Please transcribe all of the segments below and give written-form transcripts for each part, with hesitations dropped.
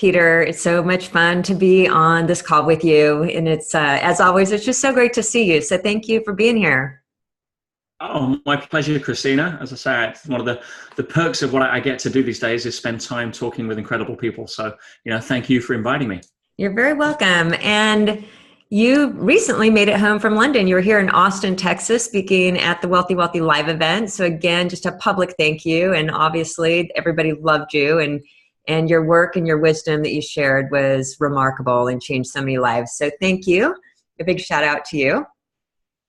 Peter, it's so much fun to be on this call with you. And it's, as always, it's just so great to see you. So thank you for being here. Oh, my pleasure, Krisstina. As I say, it's one of the perks of what I get to do these days is spend time talking with incredible people. So, thank you for inviting me. You're very welcome. And you recently made it home from London. You were here in Austin, Texas, speaking at the Wealthy Wealthy Live event. So again, just a public thank you. And obviously everybody loved you, and your work and your wisdom that you shared was remarkable and changed so many lives. So thank you. A big shout out to you.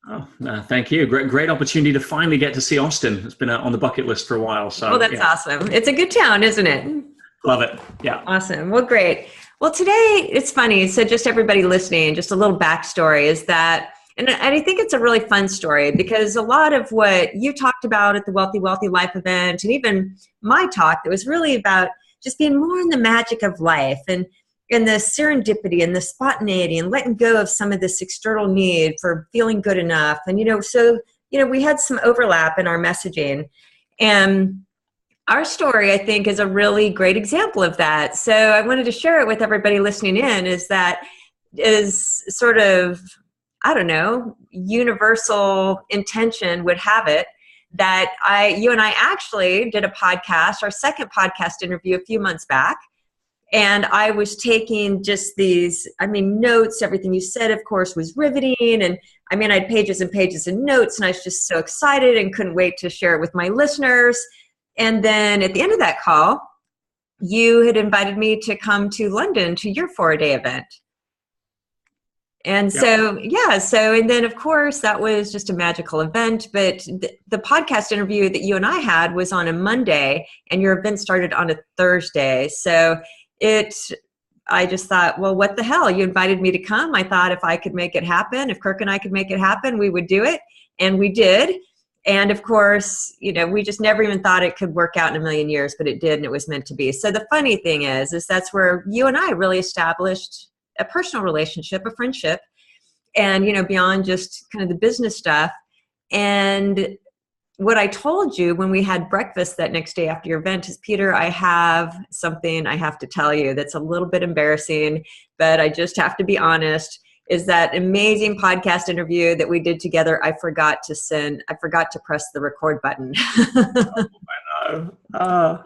Oh, thank you. Great opportunity to finally get to see Austin. It's been on the bucket list for a while. So, well, that's awesome. It's a good town, isn't it? Love it. Yeah. Awesome. Well, great. Well, today it's funny. So just everybody listening, just a little backstory is that, and I think it's a really fun story because a lot of what you talked about at the Wealthy Wealthy Life event, and even my talk, that was really about just being more in the magic of life and the serendipity and the spontaneity and letting go of some of this external need for feeling good enough. And, we had some overlap in our messaging, and our story, I think, is a really great example of that. So I wanted to share it with everybody listening in, is sort of, I don't know, universal intention would have it that you and I actually did a podcast, our second podcast interview a few months back. And I was taking just these, notes. Everything you said, of course, was riveting. And I had pages and pages of notes, and I was just so excited and couldn't wait to share it with my listeners. And then at the end of that call, you had invited me to come to London to your 4-day event. And and then of course that was just a magical event, but the podcast interview that you and I had was on a Monday and your event started on a Thursday. So I just thought, well, what the hell? You invited me to come. I thought if I could make it happen, if Kirk and I could make it happen, we would do it. And we did. And of course, we just never even thought it could work out in a million years, but it did, and it was meant to be. So the funny thing is that's where you and I really established a personal relationship, a friendship, and, beyond just kind of the business stuff. And what I told you when we had breakfast that next day after your event is, Peter, I have something I have to tell you that's a little bit embarrassing, but I just have to be honest, is that amazing podcast interview that we did together. I forgot to press the record button. I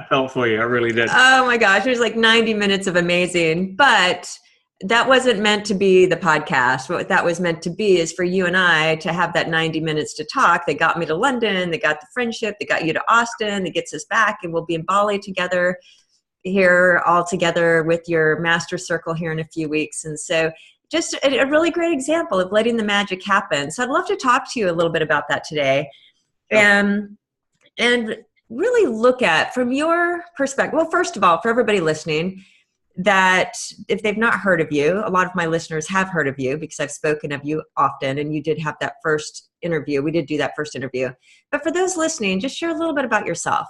felt for you. I really did. Oh my gosh. It was like 90 minutes of amazing, but that wasn't meant to be the podcast. What that was meant to be is for you and I to have that 90 minutes to talk. They got me to London. They got the friendship. They got you to Austin. That gets us back, and we'll be in Bali together here all together with your master circle here in a few weeks. And so just a really great example of letting the magic happen. So I'd love to talk to you a little bit about that today. And really look at, from your perspective, well, first of all, for everybody listening, that if they've not heard of you, a lot of my listeners have heard of you because I've spoken of you often, and you did have that first interview. We did do that first interview. But for those listening, just share a little bit about yourself.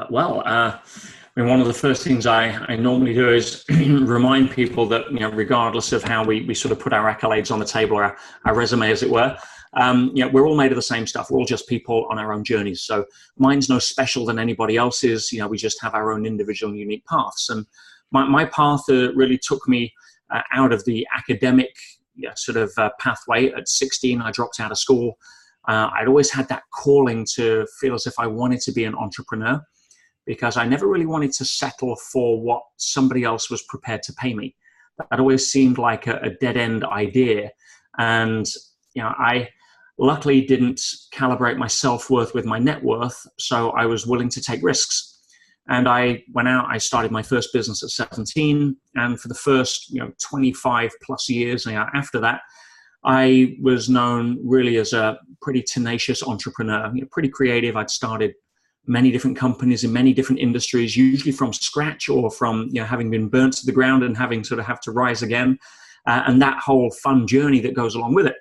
One of the first things I normally do is remind people that, regardless of how we sort of put our accolades on the table, or our resume, as it were, we're all made of the same stuff. We're all just people on our own journeys. So mine's no special than anybody else's. We just have our own individual and unique paths. And my path really took me out of the academic pathway. At 16, I dropped out of school. I'd always had that calling to feel as if I wanted to be an entrepreneur, because I never really wanted to settle for what somebody else was prepared to pay me. That always seemed like a dead-end idea. And, I luckily didn't calibrate my self-worth with my net worth, so I was willing to take risks. And I went out, I started my first business at 17, and for the first 25 plus years after that, I was known really as a pretty tenacious entrepreneur, pretty creative. I'd started many different companies in many different industries, usually from scratch or from having been burnt to the ground and having have to rise again, and that whole fun journey that goes along with it.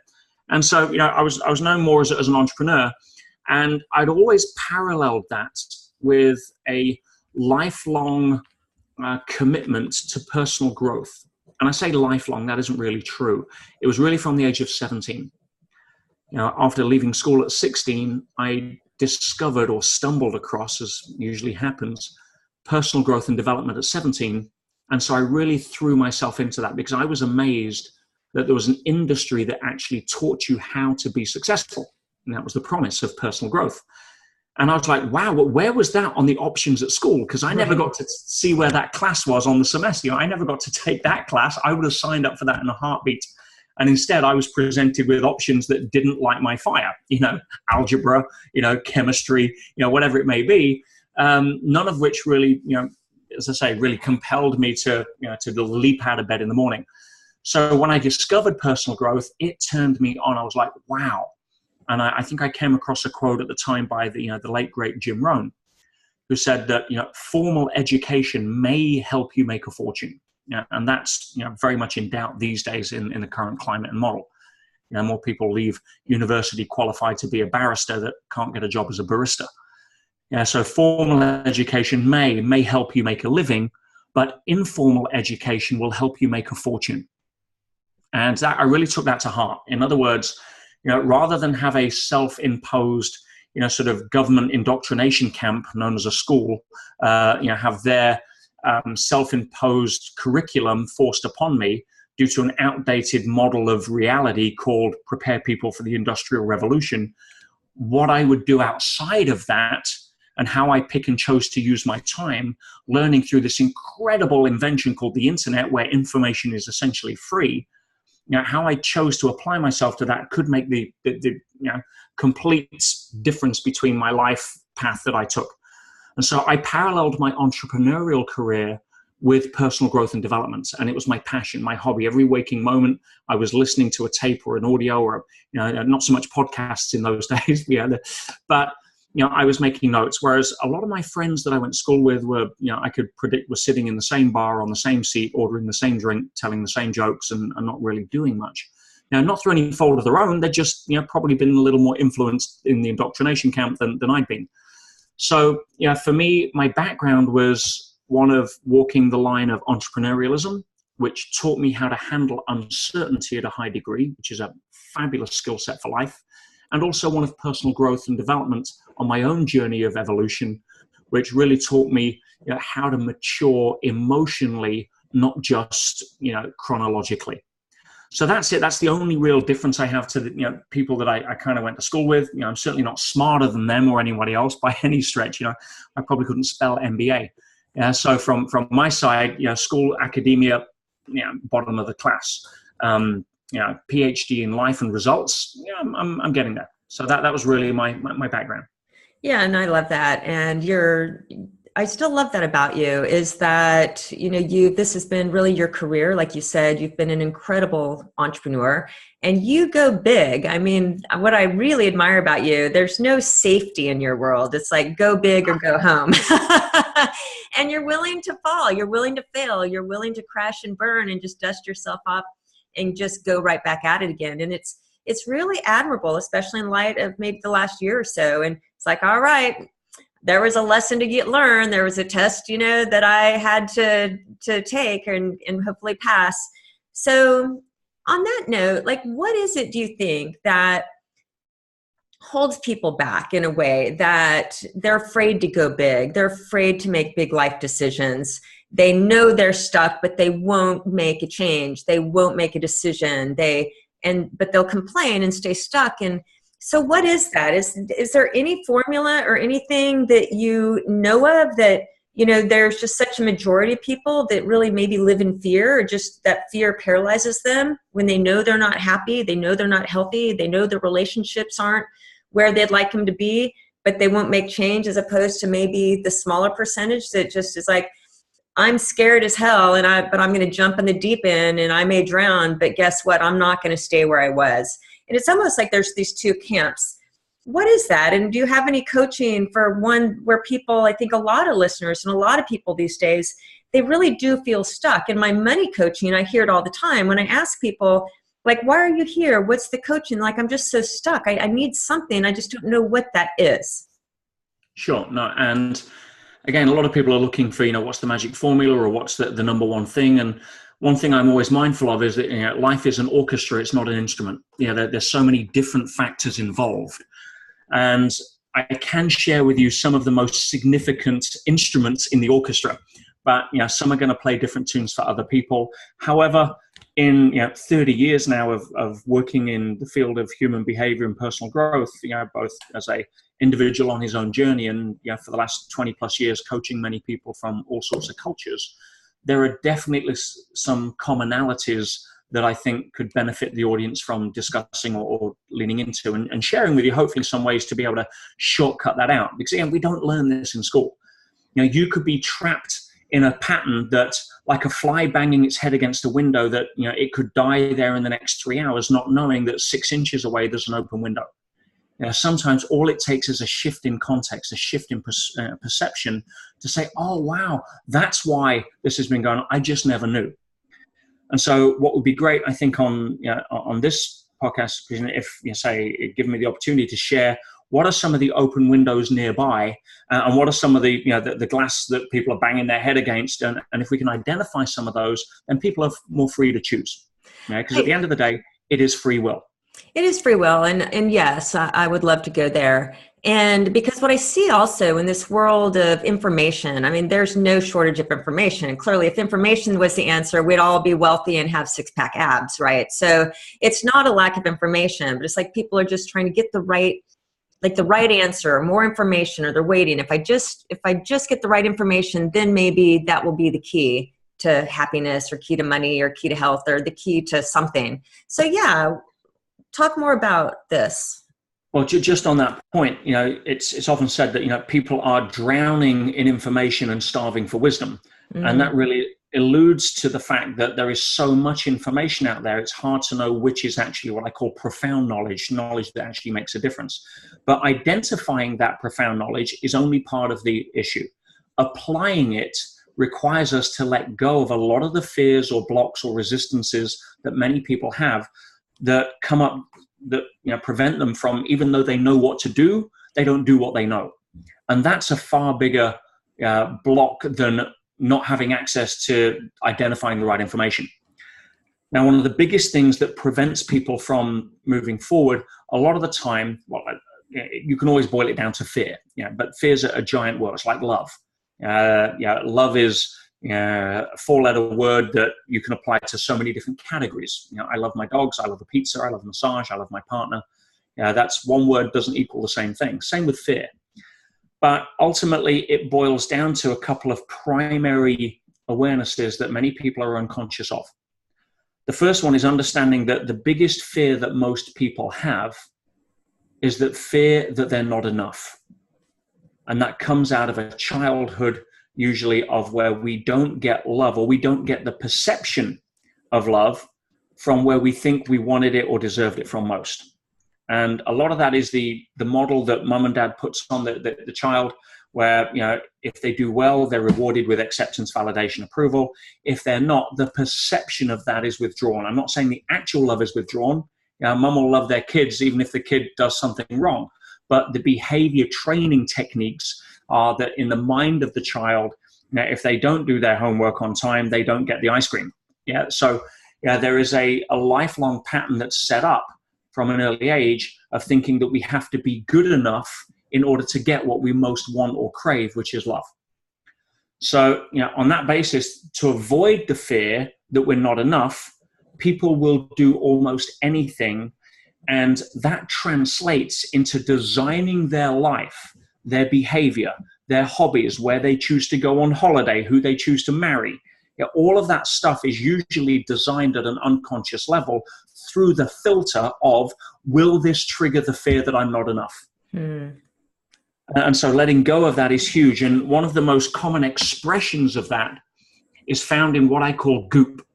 And so I was known more as an entrepreneur, and I'd always paralleled that with a lifelong commitment to personal growth. And I say lifelong, that isn't really true. It was really from the age of 17. After leaving school at 16, I discovered or stumbled across, as usually happens, personal growth and development at 17. And so I really threw myself into that because I was amazed that there was an industry that actually taught you how to be successful. And that was the promise of personal growth. And I was like, wow, where was that on the options at school? Because I never got to see where that class was on the semester. I never got to take that class. I would have signed up for that in a heartbeat. And instead, I was presented with options that didn't light my fire, algebra, chemistry, whatever it may be. None of which really, as I say, really compelled me to leap out of bed in the morning. So when I discovered personal growth, it turned me on. I was like, wow. And I think I came across a quote at the time by the late, great Jim Rohn, who said that, formal education may help you make a fortune. And that's, very much in doubt these days in the current climate and model. More people leave university qualified to be a barrister that can't get a job as a barista. So formal education may help you make a living, but informal education will help you make a fortune. And I really took that to heart. In other words, rather than have a self-imposed, sort of government indoctrination camp known as a school, have their self-imposed curriculum forced upon me due to an outdated model of reality called prepare people for the Industrial Revolution, what I would do outside of that and how I pick and chose to use my time, learning through this incredible invention called the internet, where information is essentially free. How I chose to apply myself to that could make the complete difference between my life path that I took. And so I paralleled my entrepreneurial career with personal growth and development. And it was my passion, my hobby. Every waking moment, I was listening to a tape or an audio or, not so much podcasts in those days, but I was making notes. Whereas a lot of my friends that I went to school with were, I could predict were sitting in the same bar on the same seat, ordering the same drink, telling the same jokes and not really doing much. Not through any fault of their own. They'd just, probably been a little more influenced in the indoctrination camp than I'd been. So, for me, my background was one of walking the line of entrepreneurialism, which taught me how to handle uncertainty at a high degree, which is a fabulous skill set for life, and also one of personal growth and development on my own journey of evolution, which really taught me how to mature emotionally, not just, chronologically. So that's it. That's the only real difference I have to the people that I kind of went to school with. I'm certainly not smarter than them or anybody else by any stretch. I probably couldn't spell MBA. So from my side, school, academia, bottom of the class. PhD in life and results. I'm getting there. So that was really my background. Yeah, and I love that. And I still love that about you is that, this has been really your career. Like you said, you've been an incredible entrepreneur and you go big. I mean, what I really admire about you, there's no safety in your world. It's like go big or go home. And you're willing to fall. You're willing to fail. You're willing to crash and burn and just dust yourself up and just go right back at it again. And it's really admirable, especially in light of maybe the last year or so. And it's like, all right, there was a lesson to get learned. There was a test, that I had to take and hopefully pass. So on that note, like, what is it, do you think, that holds people back in a way that they're afraid to go big? They're afraid to make big life decisions. They know they're stuck, but they won't make a change. They won't make a decision. But they'll complain and stay stuck. And so what is that? Is there any formula or anything that you know of that, there's just such a majority of people that really maybe live in fear, or just that fear paralyzes them when they know they're not happy, they know they're not healthy, they know their relationships aren't where they'd like them to be, but they won't make change, as opposed to maybe the smaller percentage that just is like, I'm scared as hell, but I'm going to jump in the deep end and I may drown, but guess what? I'm not going to stay where I was. And it's almost like there's these two camps. What is that? And do you have any coaching for one where people, I think a lot of listeners and a lot of people these days, they really do feel stuck. In my money coaching, I hear it all the time when I ask people, like, why are you here? What's the coaching? Like, I'm just so stuck. I need something. I just don't know what that is. Sure. No. And again, a lot of people are looking for, what's the magic formula or what's the number one thing. And one thing I'm always mindful of is that life is an orchestra. It's not an instrument. There's so many different factors involved. And I can share with you some of the most significant instruments in the orchestra, but some are going to play different tunes for other people. However, in 30 years now of working in the field of human behavior and personal growth, both as a individual on his own journey and for the last 20 plus years coaching many people from all sorts of cultures, there are definitely some commonalities that I think could benefit the audience from discussing or leaning into and sharing with you, hopefully some ways to be able to shortcut that out. Because again, we don't learn this in school. You could be trapped in a pattern that, like a fly banging its head against a window, that it could die there in the next 3 hours, not knowing that 6 inches away there's an open window. Sometimes all it takes is a shift in context, a shift in perception to say, oh, wow, that's why this has been going on. I just never knew. And so what would be great, I think, on this podcast, if you say, give me the opportunity to share what are some of the open windows nearby, and what are some of the the glass that people are banging their head against, and if we can identify some of those, then people are more free to choose. Because at the end of the day, it is free will. It is free will, and yes, I would love to go there. And because what I see also in this world of information, I mean, there's no shortage of information. And clearly, if information was the answer, we'd all be wealthy and have six-pack abs, right? So it's not a lack of information, but it's like people are just trying to get the right answer, or more information, or they're waiting. If I just get the right information, then maybe that will be the key to happiness, or key to money, or key to health, or the key to something. So yeah, talk more about this. Well, just on that point, it's often said that, people are drowning in information and starving for wisdom. Mm-hmm. And that really alludes to the fact that there is so much information out there. It's hard to know which is actually what I call profound knowledge that actually makes a difference. But identifying that profound knowledge is only part of the issue. Applying it requires us to let go of a lot of the fears or blocks or resistances that many people have that come up, that prevent them from, even though they know what to do, they don't do what they know. And that's a far bigger block than not having access to identifying the right information. Now, one of the biggest things that prevents people from moving forward, a lot of the time, you can always boil it down to fear. But fear's a giant word. It's like love. Love is a four-letter word that you can apply to so many different categories. I love my dogs, I love a pizza, I love a massage, I love my partner. That's one word doesn't equal the same thing. Same with fear. But ultimately, it boils down to a couple of primary awarenesses that many people are unconscious of. The first one is understanding that the biggest fear that most people have is that fear that they're not enough. And that comes out of a childhood, usually, of where we don't get love, or we don't get the perception of love from where we think we wanted it or deserved it from most. And a lot of that is the model that mom and dad puts on the child, where, if they do well, they're rewarded with acceptance, validation, approval. If they're not, the perception of that is withdrawn. I'm not saying the actual love is withdrawn. Mom will love their kids even if the kid does something wrong. But the behavior training techniques are that in the mind of the child, if they don't do their homework on time, they don't get the ice cream. So there is a lifelong pattern that's set up from an early age of thinking that we have to be good enough in order to get what we most want or crave, which is love. So, on that basis, to avoid the fear that we're not enough, people will do almost anything. And that translates into designing their life, their behavior, their hobbies, where they choose to go on holiday, who they choose to marry. All of that stuff is usually designed at an unconscious level through the filter of, will this trigger the fear that I'm not enough? And so letting go of that is huge. And one of the most common expressions of that is found in what I call Goop,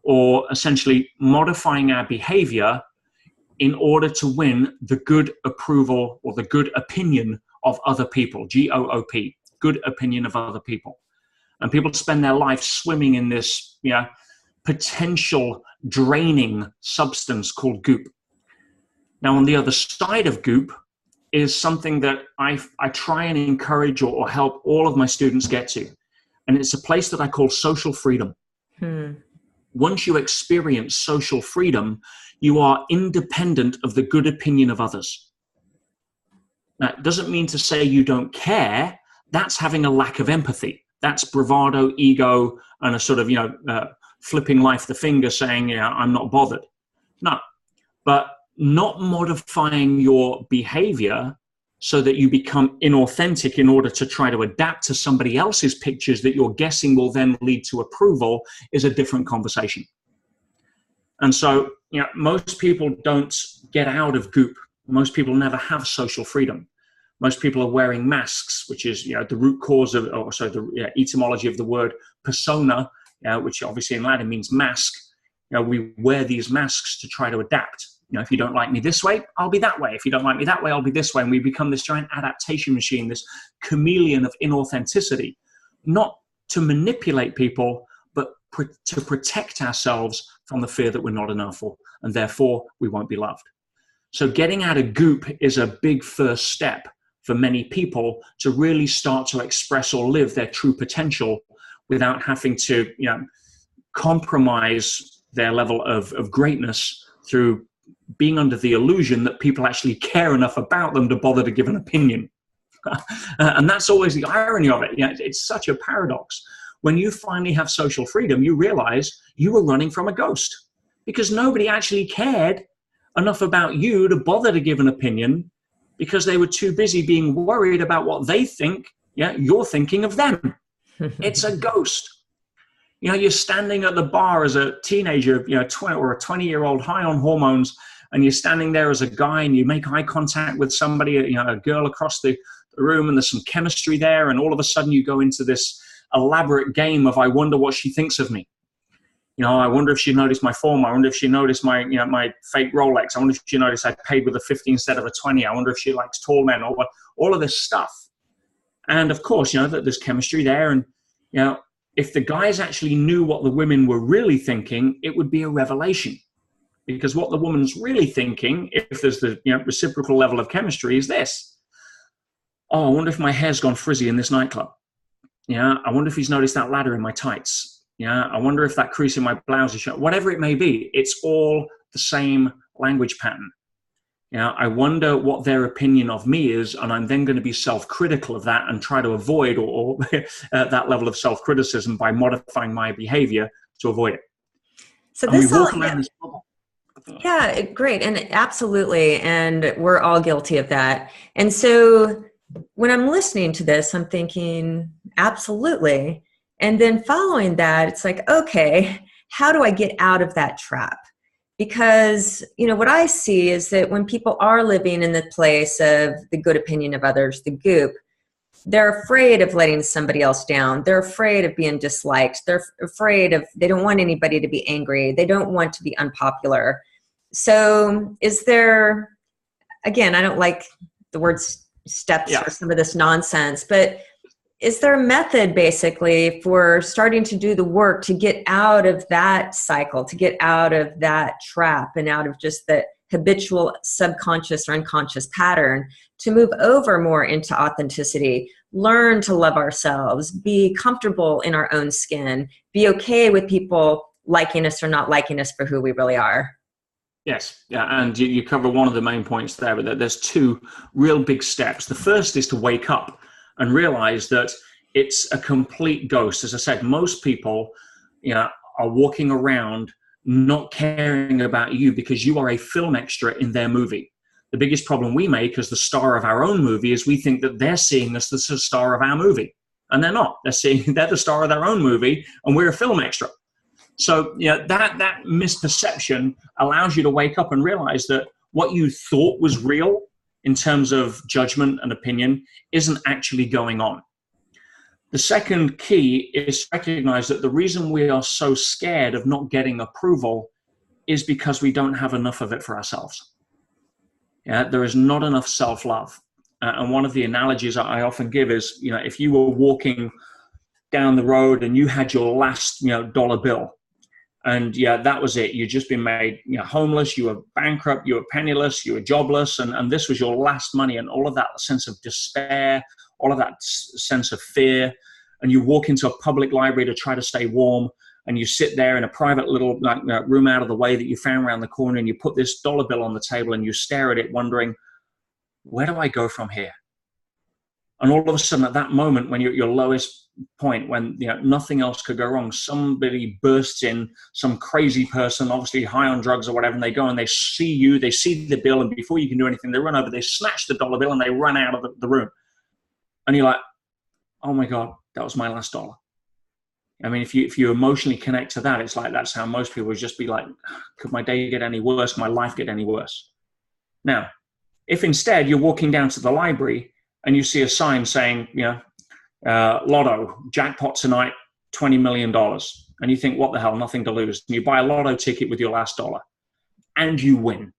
or essentially modifying our behavior in order to win the good approval or the good opinion of other people. G-O-O-P, good opinion of other people. And people spend their life swimming in this, potential draining substance called Goop. Now, on the other side of Goop is something that I try and encourage or help all of my students get to. And it's a place that I call social freedom. Once you experience social freedom, you are independent of the good opinion of others. That doesn't mean to say you don't care. That's having a lack of empathy. That's bravado, ego, and a sort of, flipping life the finger saying, I'm not bothered. No, but not modifying your behavior so that you become inauthentic in order to try to adapt to somebody else's pictures that you're guessing will then lead to approval is a different conversation. And so, most people don't get out of Goop. Most people never have social freedom. Most people are wearing masks, which is, the root cause of, the etymology of the word persona, which obviously in Latin means mask. We wear these masks to try to adapt. If you don't like me this way, I'll be that way. If you don't like me that way, I'll be this way. And we become this giant adaptation machine, this chameleon of inauthenticity, not to manipulate people, but to protect ourselves from the fear that we're not enough, and therefore we won't be loved. So getting out of Goop is a big first step for many people to really start to express or live their true potential without having to, compromise their level of greatness through being under the illusion that people actually care enough about them to bother to give an opinion. And that's always the irony of it. It's such a paradox. When you finally have social freedom, you realize you were running from a ghost because nobody actually cared enough about you to bother to give an opinion because they were too busy being worried about what they think you're thinking of them. It's a ghost. You're standing at the bar as a teenager, 20 or a 20-year-old high on hormones, and you're standing there as a guy and you make eye contact with somebody, a girl across the room, and there's some chemistry there, and all of a sudden you go into this elaborate game of, I wonder what she thinks of me. I wonder if she noticed my form. I wonder if she noticed my, my fake Rolex. I wonder if she noticed I paid with a 50 instead of a 20. I wonder if she likes tall men, or all of this stuff. And of course, that there's chemistry there. And, if the guys actually knew what the women were really thinking, it would be a revelation. Because what the woman's really thinking, if there's the reciprocal level of chemistry, is this. Oh, I wonder if my hair's gone frizzy in this nightclub. I wonder if he's noticed that ladder in my tights. I wonder if that crease in my blouse is showing. Whatever it may be, it's all the same language pattern. I wonder what their opinion of me is, and I'm then going to be self-critical of that and try to avoid or that level of self-criticism by modifying my behavior to avoid it. So this all, yeah, great. And absolutely. And we're all guilty of that. And so when I'm listening to this, I'm thinking, absolutely. And then following that, it's like, okay, how do I get out of that trap? Because, what I see is that when people are living in the place of the good opinion of others, the Goop, they're afraid of letting somebody else down. They're afraid of being disliked. They're afraid of, they don't want anybody to be angry. They don't want to be unpopular. So is there, again, I don't like the word steps or some of this nonsense, but is there a method basically for starting to do the work to get out of that cycle, to get out of that trap and out of just the habitual subconscious or unconscious pattern to move over more into authenticity, learn to love ourselves, be comfortable in our own skin, be okay with people liking us or not liking us for who we really are? Yes, and you cover one of the main points there, but there's two real big steps. The first is to wake up and realize that it's a complete ghost. As I said, most people, are walking around not caring about you because you are a film extra in their movie. The biggest problem we make as the star of our own movie is we think that they're seeing us as the star of our movie, and they're not. They're the star of their own movie, and we're a film extra. So that misperception allows you to wake up and realize that what you thought was real in terms of judgment and opinion isn't actually going on. The second key is to recognize that the reason we are so scared of not getting approval is because we don't have enough of it for ourselves. There is not enough self-love. And one of the analogies I often give is, if you were walking down the road and you had your last, dollar bill, and that was it. You'd just been made homeless, you were bankrupt, you were penniless, you were jobless, and this was your last money, and all of that sense of despair, all of that sense of fear, and you walk into a public library to try to stay warm, and you sit there in a private little room out of the way that you found around the corner, and you put this dollar bill on the table, and you stare at it wondering, where do I go from here? And all of a sudden, at that moment, when you're at your lowest point, when nothing else could go wrong, somebody bursts in, some crazy person, obviously high on drugs or whatever, and they go and they see you, they see the bill, and before you can do anything, they run over, they snatch the dollar bill, and they run out of the room. And you're like, oh my God, that was my last dollar. I mean, if you emotionally connect to that, it's like that's how most people would just be like, could my day get any worse? Could my life get any worse? Now, if instead you're walking down to the library and you see a sign saying, lotto, jackpot tonight, $20 million. And you think, what the hell, nothing to lose. And you buy a lotto ticket with your last dollar and you win.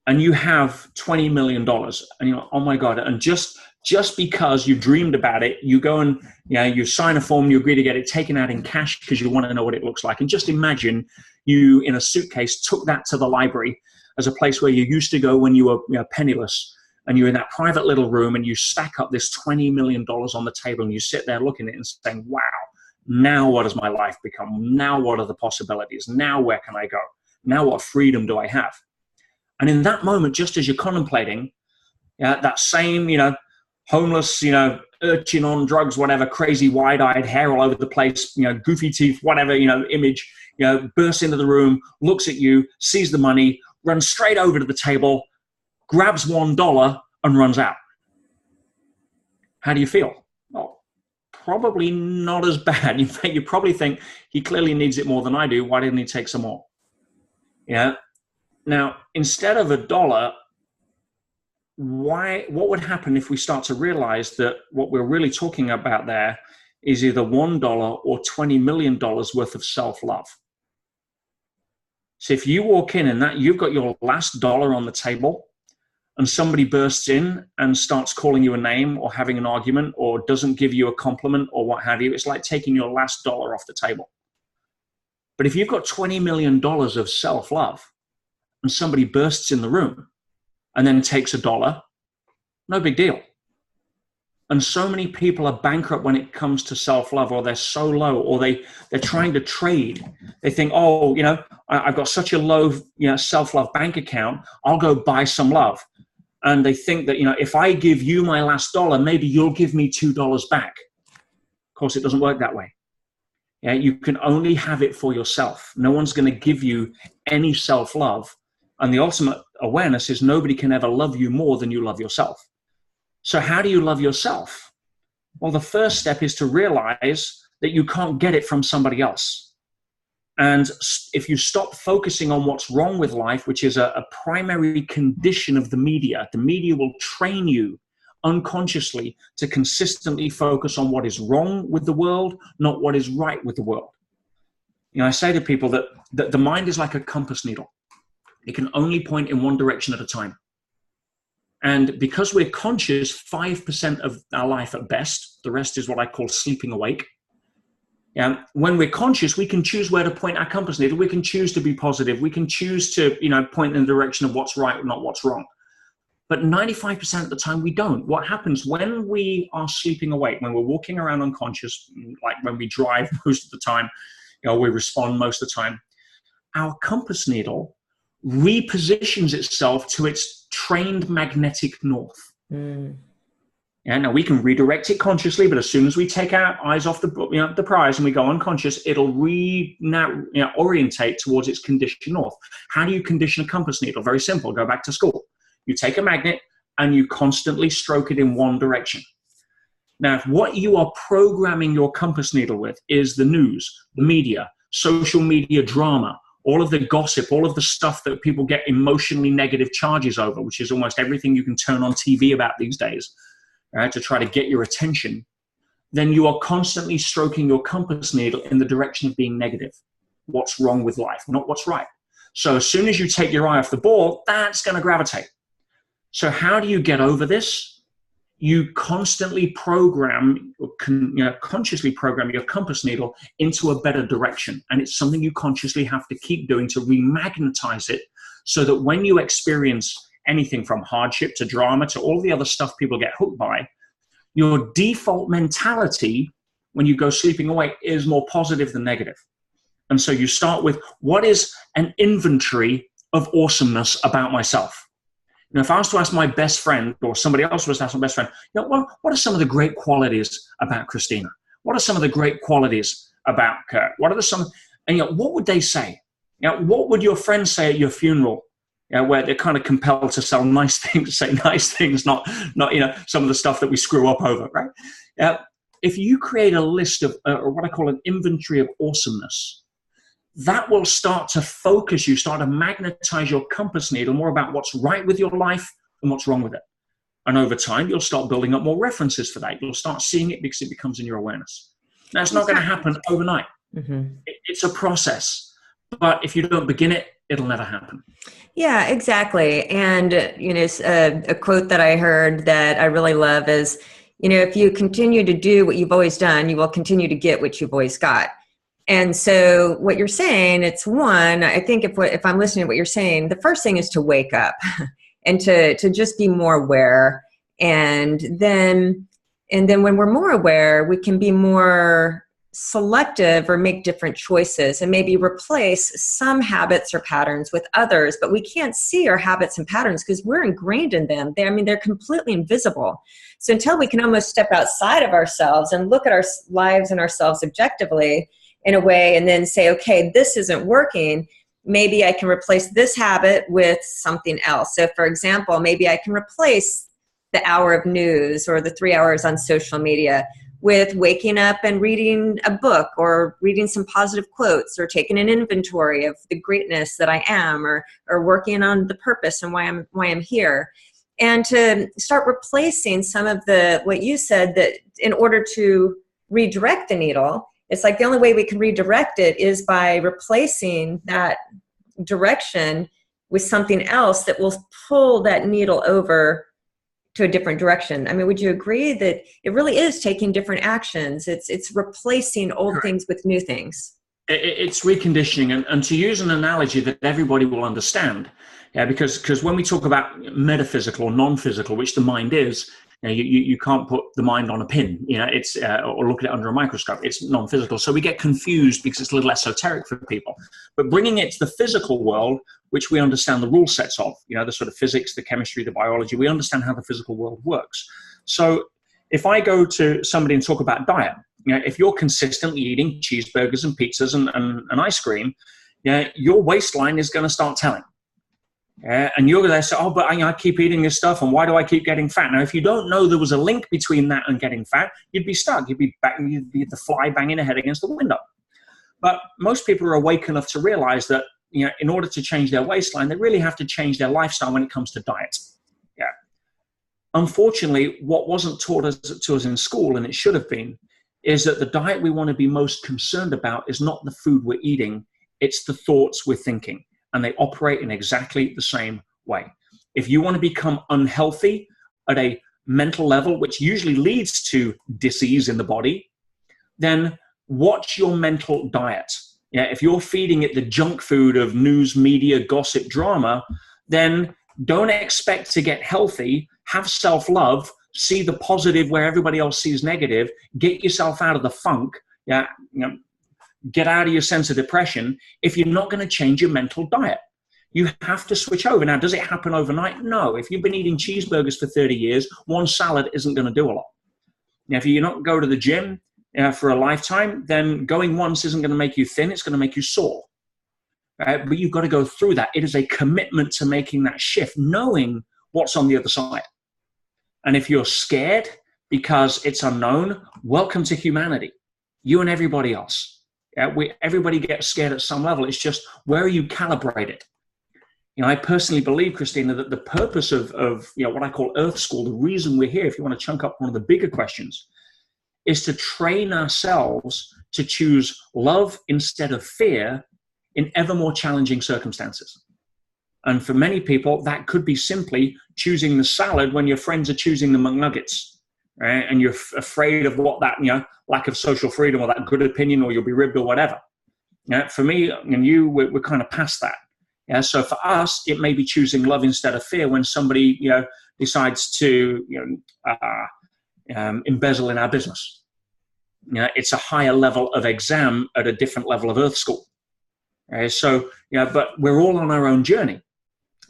And you have $20 million. And you're like, oh my God. And just because you dreamed about it, you go and you sign a form, you agree to get it taken out in cash because you want to know what it looks like. And just imagine you, in a suitcase, took that to the library as a place where you used to go when you were penniless. And you're in that private little room and you stack up this $20 million on the table and you sit there looking at it and saying, wow, now what has my life become? Now what are the possibilities? Now where can I go? Now what freedom do I have? And in that moment, just as you're contemplating that same, homeless, urchin on drugs, whatever, crazy wide-eyed hair all over the place, goofy teeth, whatever, image, bursts into the room, looks at you, sees the money, runs straight over to the table, grabs $1 and runs out. How do you feel? Well, probably not as bad. In fact, you probably think he clearly needs it more than I do. Why didn't he take some more? Now, instead of $1, what would happen if we start to realize that what we're really talking about there is either $1 or $20 million worth of self-love? So if you walk in and that you've got your last dollar on the table, and somebody bursts in and starts calling you a name or having an argument or doesn't give you a compliment or what have you, it's like taking your last dollar off the table. But if you've got $20 million of self-love and somebody bursts in the room and then takes $1, no big deal. And so many people are bankrupt when it comes to self-love, or they're so low, or they're trying to trade. They think, oh, I've got such a low self-love bank account, I'll go buy some love. And they think that, if I give you my last dollar, maybe you'll give me $2 back. Of course, it doesn't work that way. You can only have it for yourself. No one's going to give you any self-love. And the ultimate awareness is nobody can ever love you more than you love yourself. So how do you love yourself? Well, the first step is to realize that you can't get it from somebody else. And if you stop focusing on what's wrong with life, which is a primary condition of the media will train you unconsciously to consistently focus on what is wrong with the world, not what is right with the world. I say to people that the mind is like a compass needle. It can only point in one direction at a time. And because we're conscious 5% of our life at best, the rest is what I call sleeping awake. When we're conscious, we can choose where to point our compass needle. We can choose to be positive. We can choose to, point in the direction of what's right, not what's wrong. But 95% of the time we don't. What happens when we are sleeping awake, when we're walking around unconscious, like when we drive most of the time, we respond most of the time, our compass needle repositions itself to its trained magnetic north. Now we can redirect it consciously, but as soon as we take our eyes off the prize and we go unconscious, it'll orientate towards its conditioned north. How do you condition a compass needle? Very simple. Go back to school. You take a magnet and you constantly stroke it in one direction. Now, what you are programming your compass needle with is the news, the media, social media drama, all of the gossip, all of the stuff that people get emotionally negative charges over, which is almost everything you can turn on TV about these days. To try to get your attention, then you are constantly stroking your compass needle in the direction of being negative. What's wrong with life, not what's right. So as soon as you take your eye off the ball, that's going to gravitate. So how do you get over this? You constantly consciously program your compass needle into a better direction. And it's something you consciously have to keep doing to remagnetize it so that when you experience anything from hardship to drama to all the other stuff people get hooked by, your default mentality when you go sleeping away is more positive than negative. And so you start with, what is an inventory of awesomeness about myself? You know, if I was to ask my best friend, or somebody else was to ask my best friend, you know, what are some of the great qualities about Krisstina? What are some of the great qualities about Kurt? What are some, and you know, what would they say? You know, what would your friends say at your funeral? You know, where they're kind of compelled to sell nice things, say nice things, not you know, some of the stuff that we screw up over, right? If you create a list of, or what I call an inventory of awesomeness, that will start to focus you, start to magnetize your compass needle more about what's right with your life and what's wrong with it. And over time, you'll start building up more references for that. You'll start seeing it because it becomes in your awareness. Now, it's not going to happen overnight. It's a process. But if you don't begin it, it'll never happen. Yeah, exactly. And, you know, a quote that I heard that I really love is, you know, if you continue to do what you've always done, you will continue to get what you've always got. And so what you're saying, it's one, I think if I'm listening to what you're saying, the first thing is to wake up and to just be more aware. And then when we're more aware, we can be more selective or make different choices and maybe replace some habits or patterns with others, but we can't see our habits and patterns because we're ingrained in them. They're completely invisible. So until we can almost step outside of ourselves and look at our lives and ourselves objectively in a way and then say, okay, this isn't working, maybe I can replace this habit with something else. So for example, maybe I can replace the hour of news or the 3 hours on social media with waking up and reading a book or reading some positive quotes or taking an inventory of the greatness that I am or working on the purpose and why I'm here. And to start replacing some of what you said, that in order to redirect the needle, it's like the only way we can redirect it is by replacing that direction with something else that will pull that needle over to a different direction. I mean, would you agree that it really is taking different actions? It's replacing old things with new things. It's reconditioning. And to use an analogy that everybody will understand, because when we talk about metaphysical or non-physical, which the mind is, you can't put the mind on a pin, it's or look at it under a microscope. It's non-physical. So we get confused because it's a little esoteric for people. But bringing it to the physical world, which we understand the rule sets of, the sort of physics, the chemistry, the biology, we understand how the physical world works. So if I go to somebody and talk about diet, if you're consistently eating cheeseburgers and pizzas and ice cream, your waistline is going to start telling. And you're going to say, oh, but I keep eating this stuff, and why do I keep getting fat? Now, if you don't know there was a link between that and getting fat, you'd be stuck. You'd be the fly banging a head against the window. But most people are awake enough to realize that, in order to change their waistline, they really have to change their lifestyle when it comes to diet. Unfortunately, what wasn't taught to us in school, and it should have been, is that the diet we want to be most concerned about is not the food we're eating, it's the thoughts we're thinking. And they operate in exactly the same way. If you want to become unhealthy at a mental level, which usually leads to disease in the body, then watch your mental diet. If you're feeding it the junk food of news, media, gossip, drama, then don't expect to get healthy. Have self-love. See the positive where everybody else sees negative. Get yourself out of the funk. Get out of your sense of depression if you're not going to change your mental diet. You have to switch over. Now, does it happen overnight? No. If you've been eating cheeseburgers for 30 years, one salad isn't going to do a lot. Now, if you not go to the gym for a lifetime, then going once isn't going to make you thin. It's going to make you sore. But you've got to go through that. It is a commitment to making that shift, knowing what's on the other side. And if you're scared because it's unknown, welcome to humanity. You and everybody else. Everybody gets scared at some level. It's just, where are you calibrated? I personally believe, Krisstina, that the purpose of what I call Earth School, the reason we're here, if you want to chunk up one of the bigger questions, is to train ourselves to choose love instead of fear in ever more challenging circumstances. And for many people, that could be simply choosing the salad when your friends are choosing the McNuggets. Right? And you're afraid of what that, lack of social freedom or that good opinion, or you'll be ribbed or whatever. For me and you, we're kind of past that. So for us, it may be choosing love instead of fear when somebody, decides to, embezzle in our business. It's a higher level of exam at a different level of Earth School. But we're all on our own journey.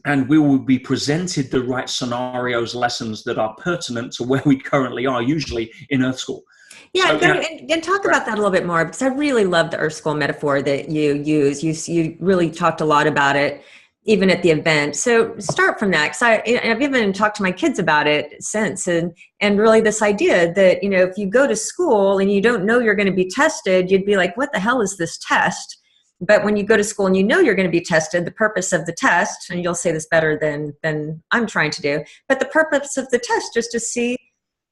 and we will be presented the right scenarios, lessons that are pertinent to where we currently are, usually in Earth School. Yeah, So, and talk about that a little bit more, because I really love the Earth School metaphor that you use. You really talked a lot about it, even at the event. So start from that, because I've even talked to my kids about it since, and really this idea that, you know, if you go to school and you don't know you're going to be tested, you'd be like, what the hell is this test? But when you go to school and you know you're going to be tested, the purpose of the test, and you'll say this better than I'm trying to do, but the purpose of the test is to see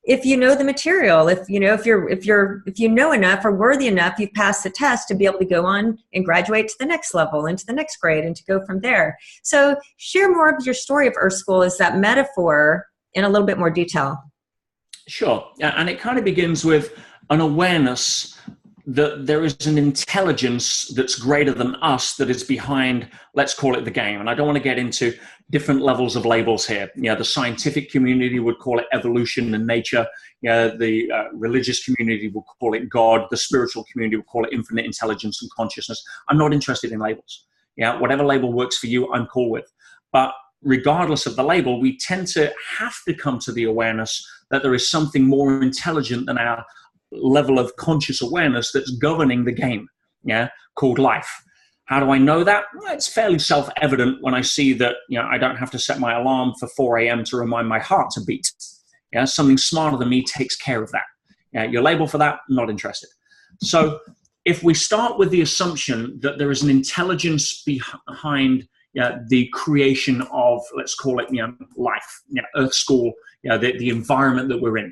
if you know the material, if you know enough or worthy enough, you've passed the test to be able to go on and graduate to the next level, into the next grade, and to go from there. So share more of your story of Earth School as that metaphor in a little bit more detail. Sure. And it kind of begins with an awareness that there is an intelligence that's greater than us that is behind, let's call it, the game. And I don't want to get into different levels of labels here. You know, the scientific community would call it evolution and nature. You know, the religious community would call it God. The spiritual community would call it infinite intelligence and consciousness. I'm not interested in labels. Yeah, whatever label works for you, I'm cool with. But regardless of the label, we tend to have to come to the awareness that there is something more intelligent than our level of conscious awareness that's governing the game, yeah, called life. How do I know that? Well, it's fairly self-evident when I see that, you know, I don't have to set my alarm for 4 a.m. to remind my heart to beat. Yeah, something smarter than me takes care of that. Yeah, your label for that, not interested. So if we start with the assumption that there is an intelligence behind the creation of, let's call it, life, Earth School, the environment that we're in.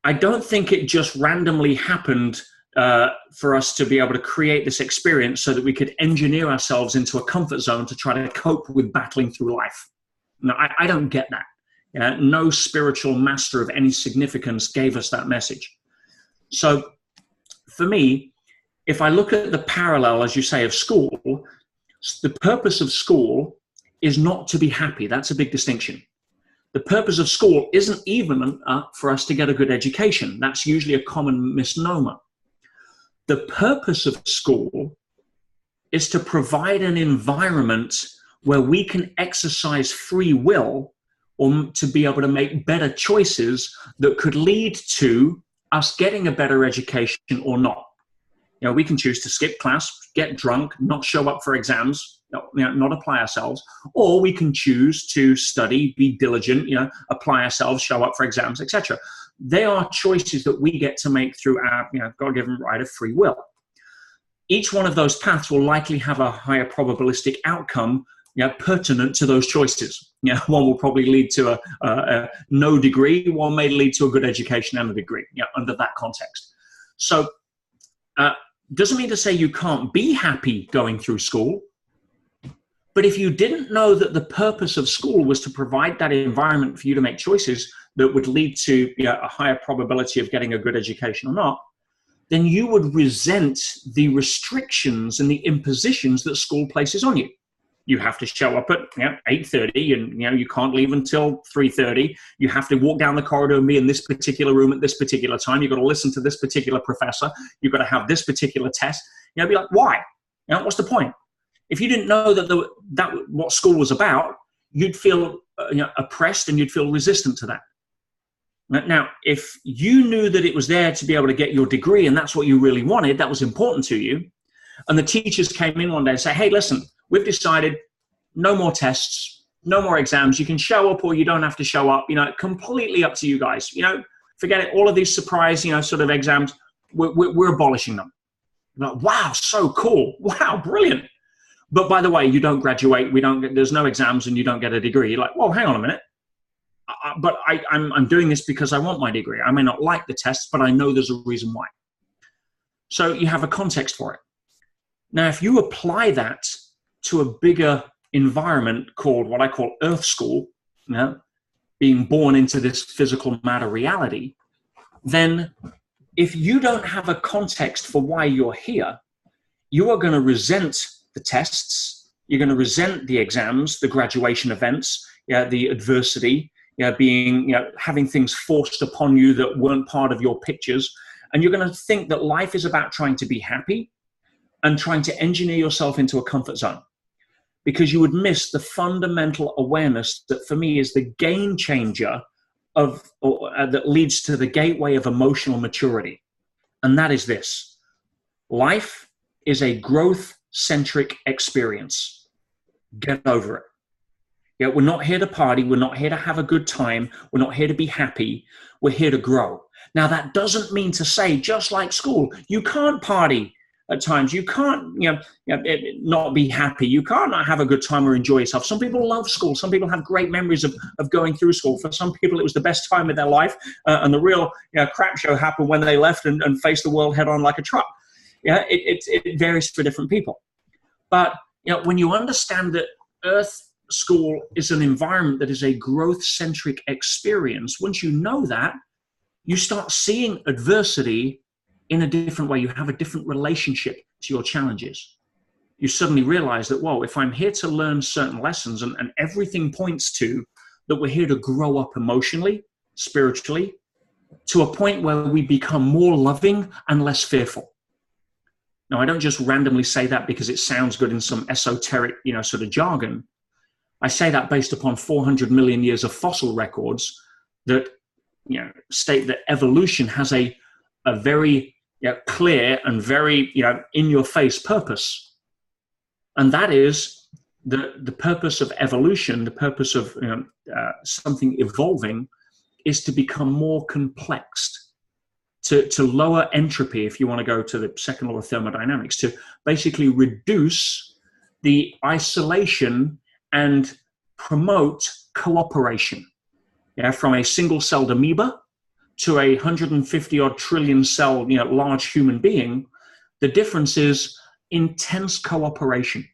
I don't think it just randomly happened for us to be able to create this experience so that we could engineer ourselves into a comfort zone to try to cope with battling through life. No, I don't get that. No spiritual master of any significance gave us that message. So for me, if I look at the parallel, as you say, of school, the purpose of school is not to be happy. That's a big distinction. The purpose of school isn't even for us to get a good education. That's usually a common misnomer. The purpose of school is to provide an environment where we can exercise free will, or to be able to make better choices that could lead to us getting a better education or not. We can choose to skip class, get drunk, not show up for exams, not apply ourselves, or we can choose to study, be diligent, apply ourselves, show up for exams, etc. They are choices that we get to make through our God-given right of free will. Each one of those paths will likely have a higher probabilistic outcome pertinent to those choices. One will probably lead to a no degree, one may lead to a good education and a degree under that context. So doesn't mean to say you can't be happy going through school, but if you didn't know that the purpose of school was to provide that environment for you to make choices that would lead to a higher probability of getting a good education or not, then you would resent the restrictions and the impositions that school places on you. You have to show up at 8:30 and you can't leave until 3:30. You have to walk down the corridor and be in this particular room at this particular time. You've got to listen to this particular professor. You've got to have this particular test. Be like, why? What's the point? If you didn't know that what school was about, you'd feel oppressed and you'd feel resistant to that. Now, if you knew that it was there to be able to get your degree and that's what you really wanted, that was important to you, and the teachers came in one day and say, hey, listen, we've decided no more tests, no more exams. You can show up or you don't have to show up, completely up to you guys. Forget it. All of these surprise, sort of exams, we're abolishing them. Like, wow, so cool. Wow, brilliant. But by the way, you don't graduate. There's no exams and you don't get a degree. You're like, well, hang on a minute. But I'm doing this because I want my degree. I may not like the tests, but I know there's a reason why. So you have a context for it. Now, if you apply that to a bigger environment called what I call Earth School, being born into this physical matter reality, then if you don't have a context for why you're here, you are going to resent the tests, you're going to resent the exams, the graduation events, the adversity, having things forced upon you that weren't part of your pictures, and you're going to think that life is about trying to be happy and trying to engineer yourself into a comfort zone. because you would miss the fundamental awareness that for me is the game changer that leads to the gateway of emotional maturity. And that is this: life is a growth-centric experience. Get over it. Yeah, we're not here to party. We're not here to have a good time. We're not here to be happy. We're here to grow. Now, that doesn't mean to say, just like school, you can't party at times. You can't, not be happy. You can't not have a good time or enjoy yourself. Some people love school. Some people have great memories of going through school. For some people, it was the best time of their life. And the real crap show happened when they left and faced the world head on like a truck. Yeah, it varies for different people. But when you understand that Earth School is an environment that is a growth-centric experience, once you know that, you start seeing adversity in a different way. You have a different relationship to your challenges. You suddenly realize that, whoa, if I'm here to learn certain lessons, and everything points to that we're here to grow up emotionally, spiritually, to a point where we become more loving and less fearful. Now, I don't just randomly say that because it sounds good in some esoteric, sort of jargon. I say that based upon 400 million years of fossil records that state that evolution has a very clear and very in-your-face purpose. And that is the purpose of evolution, the purpose of something evolving, is to become more complex, to lower entropy, if you want to go to the second law of thermodynamics, to basically reduce the isolation and promote cooperation. From a single-celled amoeba to a 150-odd trillion cell, large human being, the difference is intense cooperation.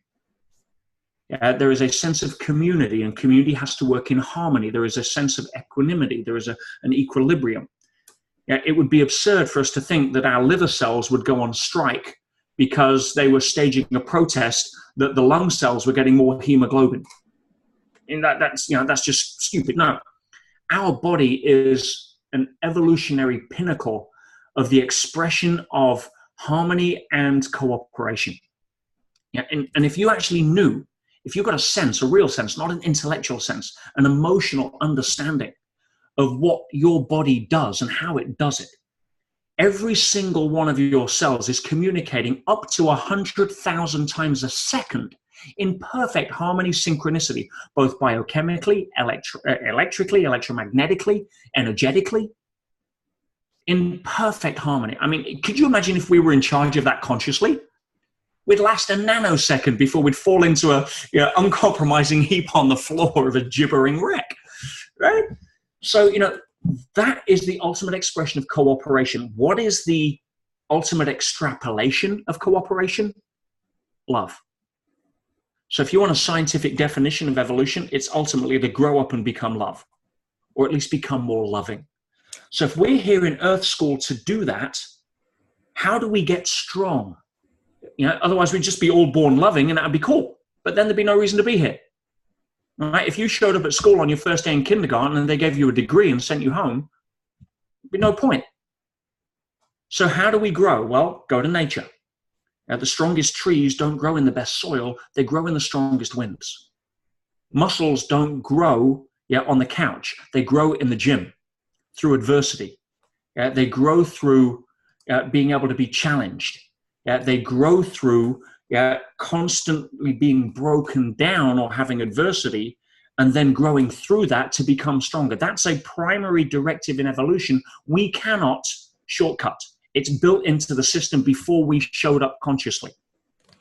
There is a sense of community, and community has to work in harmony. There is a sense of equanimity. There is an equilibrium. It would be absurd for us to think that our liver cells would go on strike because they were staging a protest that the lung cells were getting more hemoglobin. And that's just stupid. No, our body is an evolutionary pinnacle of the expression of harmony and cooperation. And if you actually knew, if you got a sense, a real sense, not an intellectual sense, an emotional understanding of what your body does and how it does it, every single one of your cells is communicating up to 100,000 times a second in perfect harmony, synchronicity, both biochemically, electrically, electromagnetically, energetically, in perfect harmony. I mean, could you imagine if we were in charge of that consciously? We'd last a nanosecond before we'd fall into a uncompromising heap on the floor of a gibbering wreck, right? So, that is the ultimate expression of cooperation. What is the ultimate extrapolation of cooperation? Love. So if you want a scientific definition of evolution, it's ultimately to grow up and become love, or at least become more loving. So if we're here in Earth School to do that, how do we get strong? Otherwise we'd just be all born loving and that'd be cool, but then there'd be no reason to be here. Right? If you showed up at school on your first day in kindergarten and they gave you a degree and sent you home, there'd be no point. So how do we grow? Well, go to nature. The strongest trees don't grow in the best soil. They grow in the strongest winds. Muscles don't grow on the couch. They grow in the gym through adversity. They grow through being able to be challenged. They grow through constantly being broken down or having adversity and then growing through that to become stronger. That's a primary directive in evolution. We cannot shortcut. It's built into the system before we showed up consciously.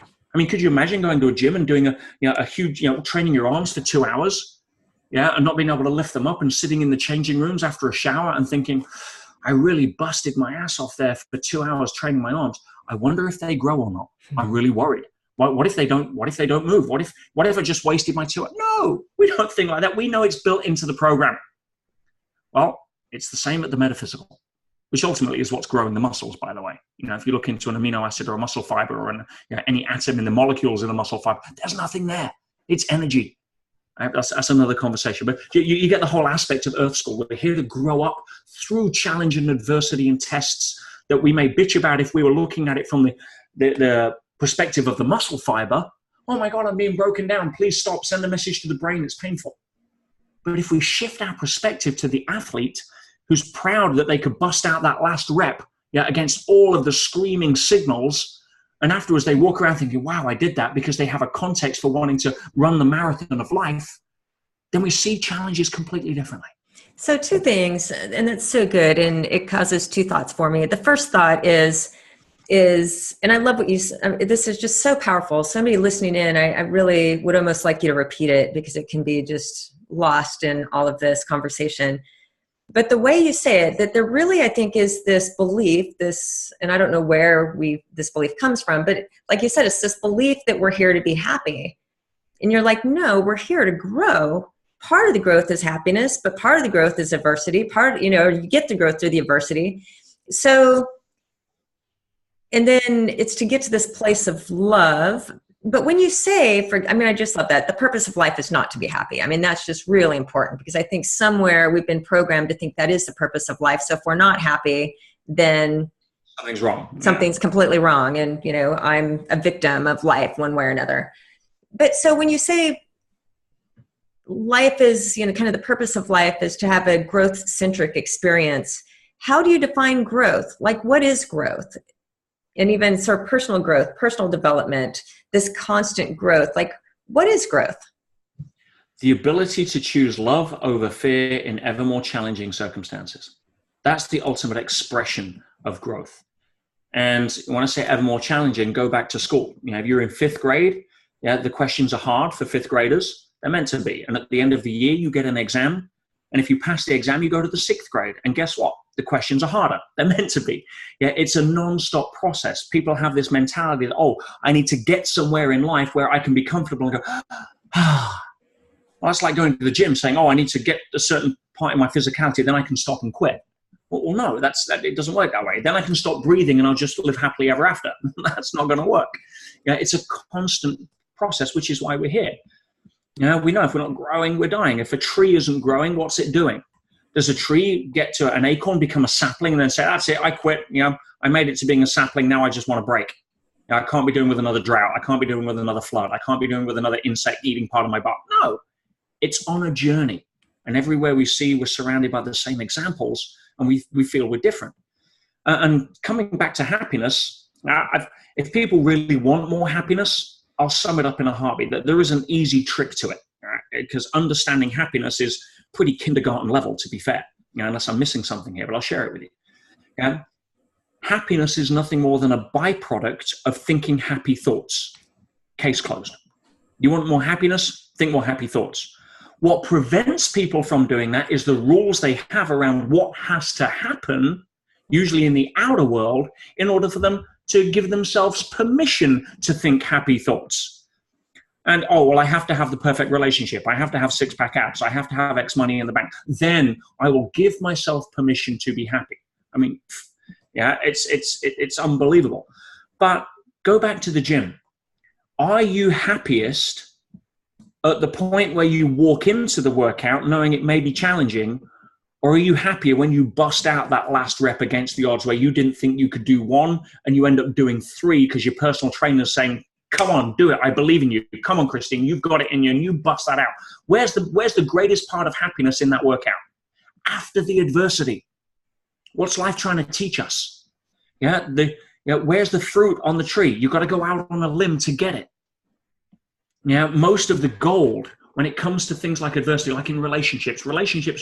I mean, could you imagine going to a gym and doing a huge, training your arms for 2 hours, and not being able to lift them up and sitting in the changing rooms after a shower and thinking, I really busted my ass off there for 2 hours training my arms. I wonder if they grow or not. I'm really worried. What if they don't? What if they don't move? What if I just wasted my 2 hours? No, we don't think like that. We know it's built into the program. Well, it's the same at the metaphysical, which ultimately is what's growing the muscles, by the way. If you look into an amino acid or a muscle fiber or any atom in the molecules in the muscle fiber, there's nothing there. It's energy. Right? That's another conversation. But you get the whole aspect of Earth School. We're here to grow up through challenge and adversity and tests that we may bitch about if we were looking at it from the perspective of the muscle fiber. oh my God, I'm being broken down. Please stop. Send a message to the brain. It's painful. But if we shift our perspective to the athlete who's proud that they could bust out that last rep, yeah, against all of the screaming signals, and afterwards they walk around thinking, wow, I did that, because they have a context for wanting to run the marathon of life, then we see challenges completely differently. So two things, and that's so good, and it causes two thoughts for me. The first thought is, and I love what you said, this is just so powerful. Somebody listening in, I really would almost like you to repeat it, because it can be just lost in all of this conversation. But the way you say it, that there really, I think, is this belief, and I don't know where this belief comes from, but like you said, it's this belief that we're here to be happy. And you're like, no, we're here to grow. Part of the growth is happiness, but part of the growth is adversity. You get the growth through the adversity. So, and then it's to get to this place of love. But when you say, I just love that. The purpose of life is not to be happy. I mean, that's just really important, because I think somewhere we've been programmed to think that is the purpose of life. So if we're not happy, then something's wrong. Something's completely wrong. And, I'm a victim of life one way or another. But so when you say life is, kind of the purpose of life is to have a growth-centric experience, how do you define growth? Like, what is growth? And even sort of personal growth, personal development, this constant growth, like, what is growth? The ability to choose love over fear in ever more challenging circumstances. That's the ultimate expression of growth. And when I say ever more challenging, go back to school. If you're in fifth grade, the questions are hard for fifth graders. They're meant to be. And at the end of the year, you get an exam. And if you pass the exam, you go to the sixth grade. And guess what? The questions are harder. They're meant to be. It's a non-stop process. People have this mentality that, I need to get somewhere in life where I can be comfortable and go, Well, that's like going to the gym saying, I need to get a certain part in my physicality, then I can stop and quit. Well, no, it doesn't work that way. Then I can stop breathing and I'll just live happily ever after. That's not going to work. It's a constant process, which is why we're here. We know if we're not growing, we're dying. If a tree isn't growing, what's it doing? Does a tree get to an acorn, become a sapling, and then say, that's it, I quit. I made it to being a sapling. Now I just want to break. I can't be doing with another drought. I can't be doing with another flood. I can't be doing with another insect eating part of my bark. No, it's on a journey. And everywhere we see, we're surrounded by the same examples, and we feel we're different. And coming back to happiness, if people really want more happiness, I'll sum it up in a heartbeat. That there is an easy trick to it, because understanding happiness is pretty kindergarten level, to be fair, unless I'm missing something here, but I'll share it with you. Happiness is nothing more than a byproduct of thinking happy thoughts. Case closed. You want more happiness? Think more happy thoughts. What prevents people from doing that is the rules they have around what has to happen, usually in the outer world, in order for them to give themselves permission to think happy thoughts. And, I have to have the perfect relationship. I have to have six-pack abs. I have to have X money in the bank. Then I will give myself permission to be happy. I mean, it's unbelievable. But go back to the gym. Are you happiest at the point where you walk into the workout knowing it may be challenging, or are you happier when you bust out that last rep against the odds where you didn't think you could do one and you end up doing three because your personal trainer is saying, come on, do it. I believe in you. Come on, Krisstina, you've got it in you, and you bust that out. Where's the greatest part of happiness in that workout? After the adversity. What's life trying to teach us? Where's the fruit on the tree? You've got to go out on a limb to get it. Most of the gold when it comes to things like adversity, like in relationships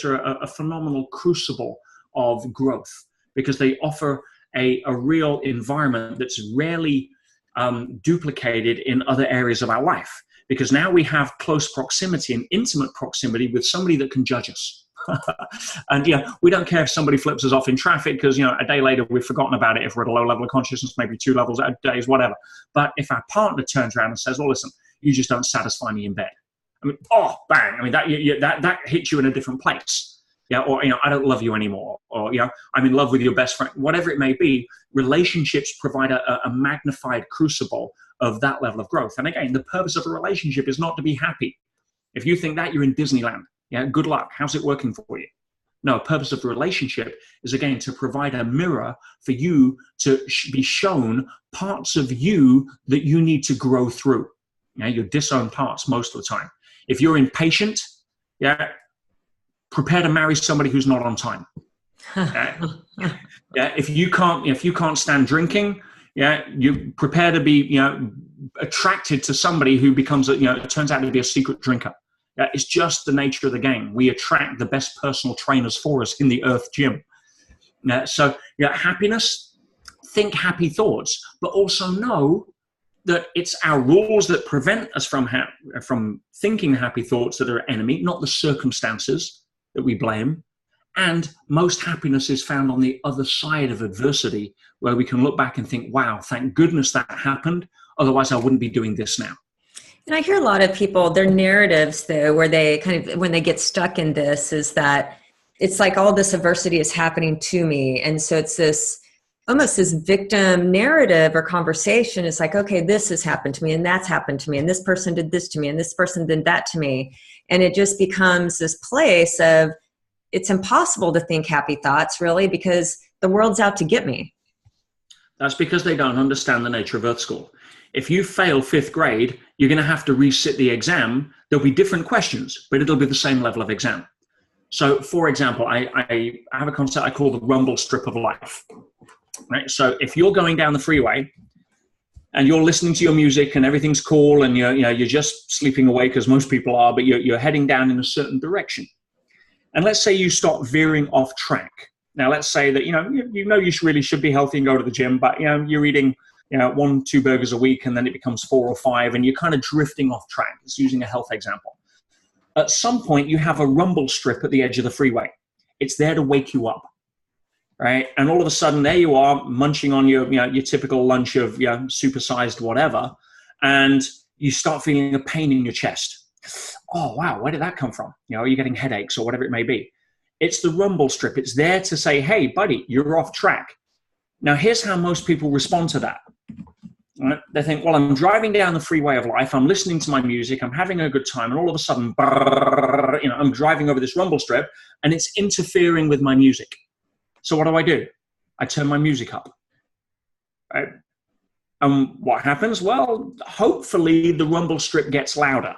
are a phenomenal crucible of growth, because they offer a real environment that's rarely duplicated in other areas of our life, because now we have close proximity and intimate proximity with somebody that can judge us. And we don't care if somebody flips us off in traffic, because a day later we've forgotten about it if we're at a low level of consciousness, maybe 2 levels a day, whatever. But if our partner turns around and says, well, listen, you just don't satisfy me in bed. I mean, bang. I mean, that hits you in a different place. Or, I don't love you anymore. Or, I'm in love with your best friend. Whatever it may be, relationships provide a magnified crucible of that level of growth. And again, the purpose of a relationship is not to be happy. If you think that, you're in Disneyland. Good luck. How's it working for you? No, the purpose of the relationship is, again, to provide a mirror for you to be shown parts of you that you need to grow through. your disowned parts most of the time. If you're impatient, prepare to marry somebody who's not on time. If you can't stand drinking, you prepare to be attracted to somebody who becomes it turns out to be a secret drinker. It's just the nature of the game. We attract the best personal trainers for us in the earth gym. So happiness, think happy thoughts, but also know that it's our rules that prevent us from thinking happy thoughts that are an enemy, not the circumstances that we blame. And most happiness is found on the other side of adversity, where we can look back and think, wow, thank goodness that happened. Otherwise, I wouldn't be doing this now. And I hear a lot of people, their narratives, though, where they when they get stuck in this, is that it's like all this adversity is happening to me. And so it's almost this victim narrative or conversation. It's like, okay, this has happened to me, and that's happened to me, and this person did this to me, and this person did that to me. And it just becomes this place of, it's impossible to think happy thoughts, really, because the world's out to get me. That's because they don't understand the nature of Earth School. If you fail 5th grade, you're going to have to resit the exam. There'll be different questions, but it'll be the same level of exam. So, for example, I have a concept I call the rumble strip of life. Right? So if you're going down the freeway and you're listening to your music and everything's cool and you're just sleeping away, because most people are, but you're heading down in a certain direction. And let's say you stop veering off track. Now, let's say that, you really should be healthy and go to the gym, but, you're eating, 1-2 burgers a week, and then it becomes 4 or 5, and you're kind of drifting off track. It's using a health example. At some point, you have a rumble strip at the edge of the freeway. It's there to wake you up, right? And all of a sudden, there you are, munching on your typical lunch of supersized whatever, and you start feeling a pain in your chest. Oh, wow, where did that come from? Are you getting headaches or whatever it may be? It's the rumble strip. It's there to say, hey, buddy, you're off track. Now, here's how most people respond to that. Right? They think, well, I'm driving down the freeway of life. I'm listening to my music. I'm having a good time. And all of a sudden, I'm driving over this rumble strip, and it's interfering with my music. So what do? I turn my music up. Right? And what happens? Well, hopefully the rumble strip gets louder.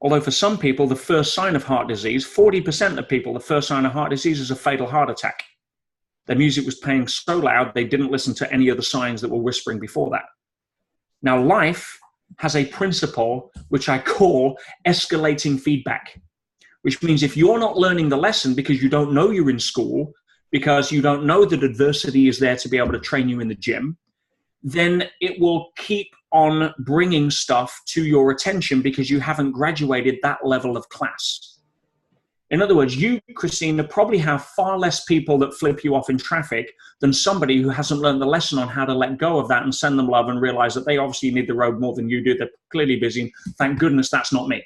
Although for some people, the first sign of heart disease, 40% of people, the first sign of heart disease is a fatal heart attack. Their music was playing so loud, they didn't listen to any of the signs that were whispering before that. Now, life has a principle which I call escalating feedback, which means if you're not learning the lesson because you don't know you're in school, because you don't know that adversity is there to be able to train you in the gym, then it will keep on bringing stuff to your attention because you haven't graduated that level of class. In other words, you, Krisstina, probably have far less people that flip you off in traffic than somebody who hasn't learned the lesson on how to let go of that and send them love and realize that they obviously need the road more than you do. They're clearly busy. And thank goodness that's not me,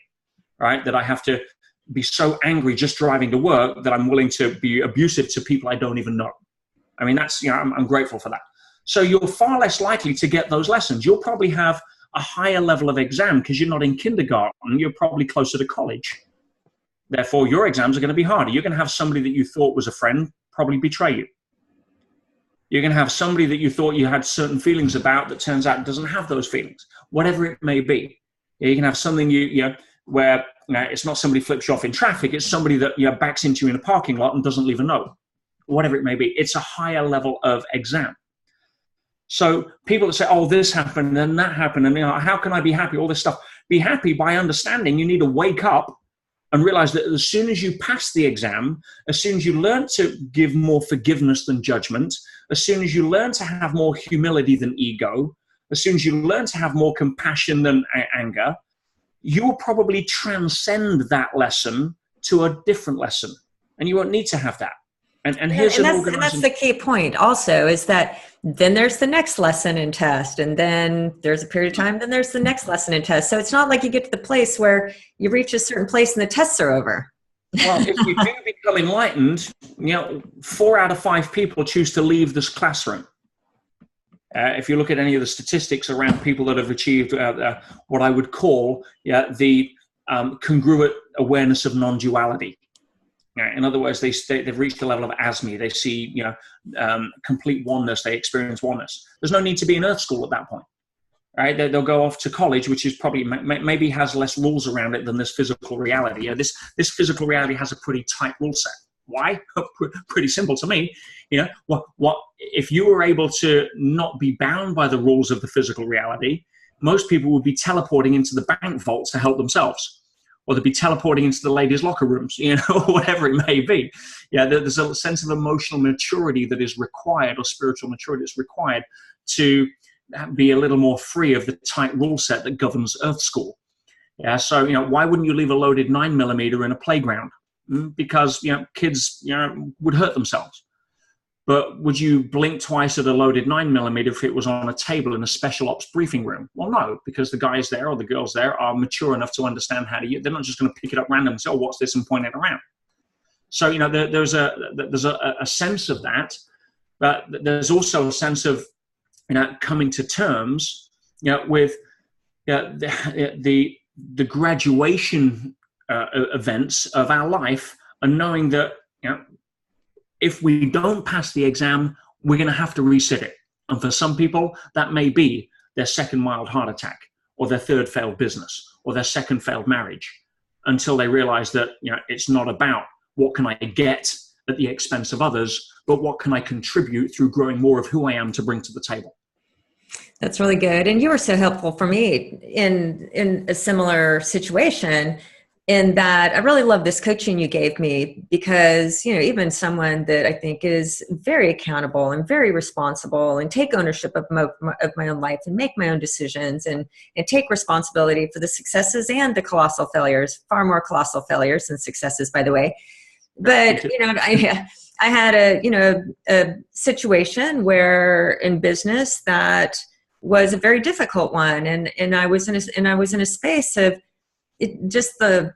right? That I have to be so angry just driving to work that I'm willing to be abusive to people I don't even know. I mean, that's, I'm grateful for that. So you're far less likely to get those lessons. You'll probably have a higher level of exam because you're not in kindergarten. You're probably closer to college. Therefore, your exams are going to be harder. You're going to have somebody that you thought was a friend probably betray you. You're going to have somebody that you thought you had certain feelings about that turns out doesn't have those feelings, whatever it may be. You can have something where it's not somebody flips you off in traffic. It's somebody that backs into you in a parking lot and doesn't leave a note, whatever it may be. It's a higher level of exam. So people that say, oh, this happened and that happened, and how can I be happy? All this stuff. Be happy by understanding you need to wake up and realize that as soon as you pass the exam, as soon as you learn to give more forgiveness than judgment, as soon as you learn to have more humility than ego, as soon as you learn to have more compassion than anger, you will probably transcend that lesson to a different lesson. And you won't need to have that. And here's and that's the key point also, is that then there's the next lesson and test, and then there's a period of time, then there's the next lesson and test. So it's not like you get to the place where you reach a certain place and the tests are over. Well, if you do become enlightened, 4 out of 5 people choose to leave this classroom. If you look at any of the statistics around people that have achieved what I would call the congruent awareness of non-duality. In other words, they've reached a level of ASME. They see, complete oneness. They experience oneness. There's no need to be in Earth School at that point. right? They'll go off to college, which is probably maybe has less rules around it than this physical reality. You know, this physical reality has a pretty tight rule set. Why? Pretty simple to me. You know, what if you were able to not be bound by the rules of the physical reality? Most people would be teleporting into the bank vaults to help themselves, or they'd be teleporting into the ladies' locker rooms, you know, or whatever it may be. Yeah, there's a sense of emotional maturity that is required, or spiritual maturity that's required to be a little more free of the tight rule set that governs Earth School. Yeah, so, you know, why wouldn't you leave a loaded 9mm in a playground? Because, you know, kids, you know, would hurt themselves. But would you blink twice at a loaded 9mm if it was on a table in a special ops briefing room? Well, no, because the guys there or the girls there are mature enough to understand how to use it. They're not just going to pick it up randomly and say, oh, what's this, and point it around. So, you know, there's a sense of that, but there's also a sense of, you know, coming to terms, you know, with the graduation events of our life, and knowing that, you know, if we don't pass the exam, we're going to have to resit it. And for some people, that may be their second mild heart attack, or their third failed business, or their second failed marriage, until they realize that, you know, it's not about what can I get at the expense of others, but what can I contribute through growing more of who I am to bring to the table. That's really good. And you were so helpful for me in a similar situation, in that I really love this coaching you gave me, because, you know, even someone that I think is very accountable and very responsible and take ownership of my own life and make my own decisions and take responsibility for the successes and the colossal failures, far more colossal failures than successes, by the way. But, you know, I had a situation where in business that was a very difficult one. And I was in a space of, it just the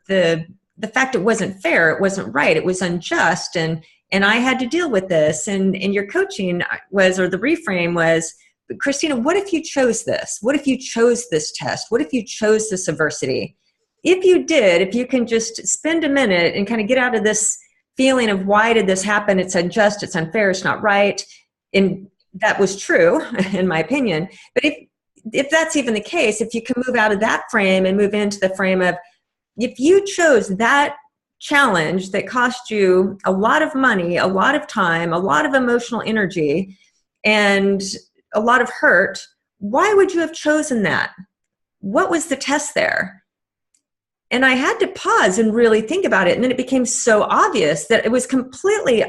fact it wasn't fair, it wasn't right, it was unjust, and I had to deal with this. And your coaching was, or the reframe was, Krisstina, what if you chose this? What if you chose this test? What if you chose this adversity? If you did, if you can just spend a minute and kind of get out of this feeling of why did this happen? It's unjust, it's unfair, it's not right. And that was true, in my opinion. But if that's even the case, if you can move out of that frame and move into the frame of, if you chose that challenge that cost you a lot of money, a lot of time, a lot of emotional energy, and a lot of hurt, why would you have chosen that? What was the test there? And I had to pause and really think about it. And then it became so obvious that I was completely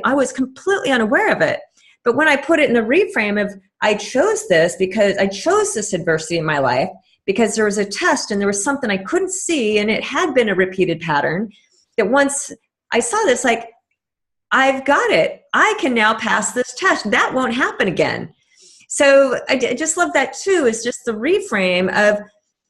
unaware of it. But when I put it in the reframe of, I chose this because I chose this adversity in my life because there was a test and there was something I couldn't see, and it had been a repeated pattern, that once I saw this, like, I've got it. I can now pass this test. That won't happen again. So I just love that too, is just the reframe of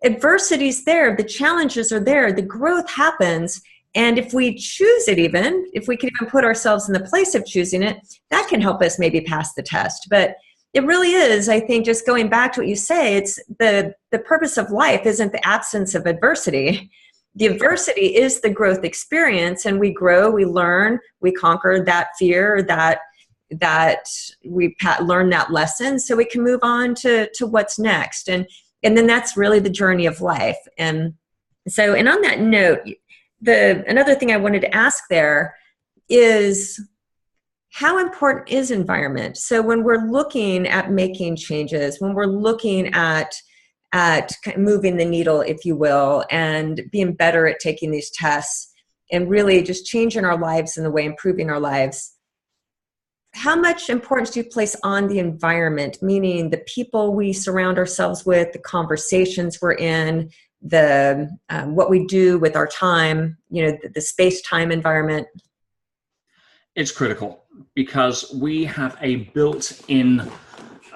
adversity's there, the challenges are there, the growth happens. And if we choose it, even if we can even put ourselves in the place of choosing it, that can help us maybe pass the test. But it really is, I think, just going back to what you say, it's the purpose of life isn't the absence of adversity. The adversity is the growth experience, and we grow, we learn, we conquer that fear, that we learn that lesson, so we can move on to what's next. And then that's really the journey of life. And so, and on that note, another thing I wanted to ask there is, how important is environment? So when we're looking at making changes, when we're looking at moving the needle, if you will, and being better at taking these tests and really just changing our lives in the way, improving our lives, how much importance do you place on the environment, meaning the people we surround ourselves with, the conversations we're in, the what we do with our time, you know, the space-time environment? It's critical, because we have a built-in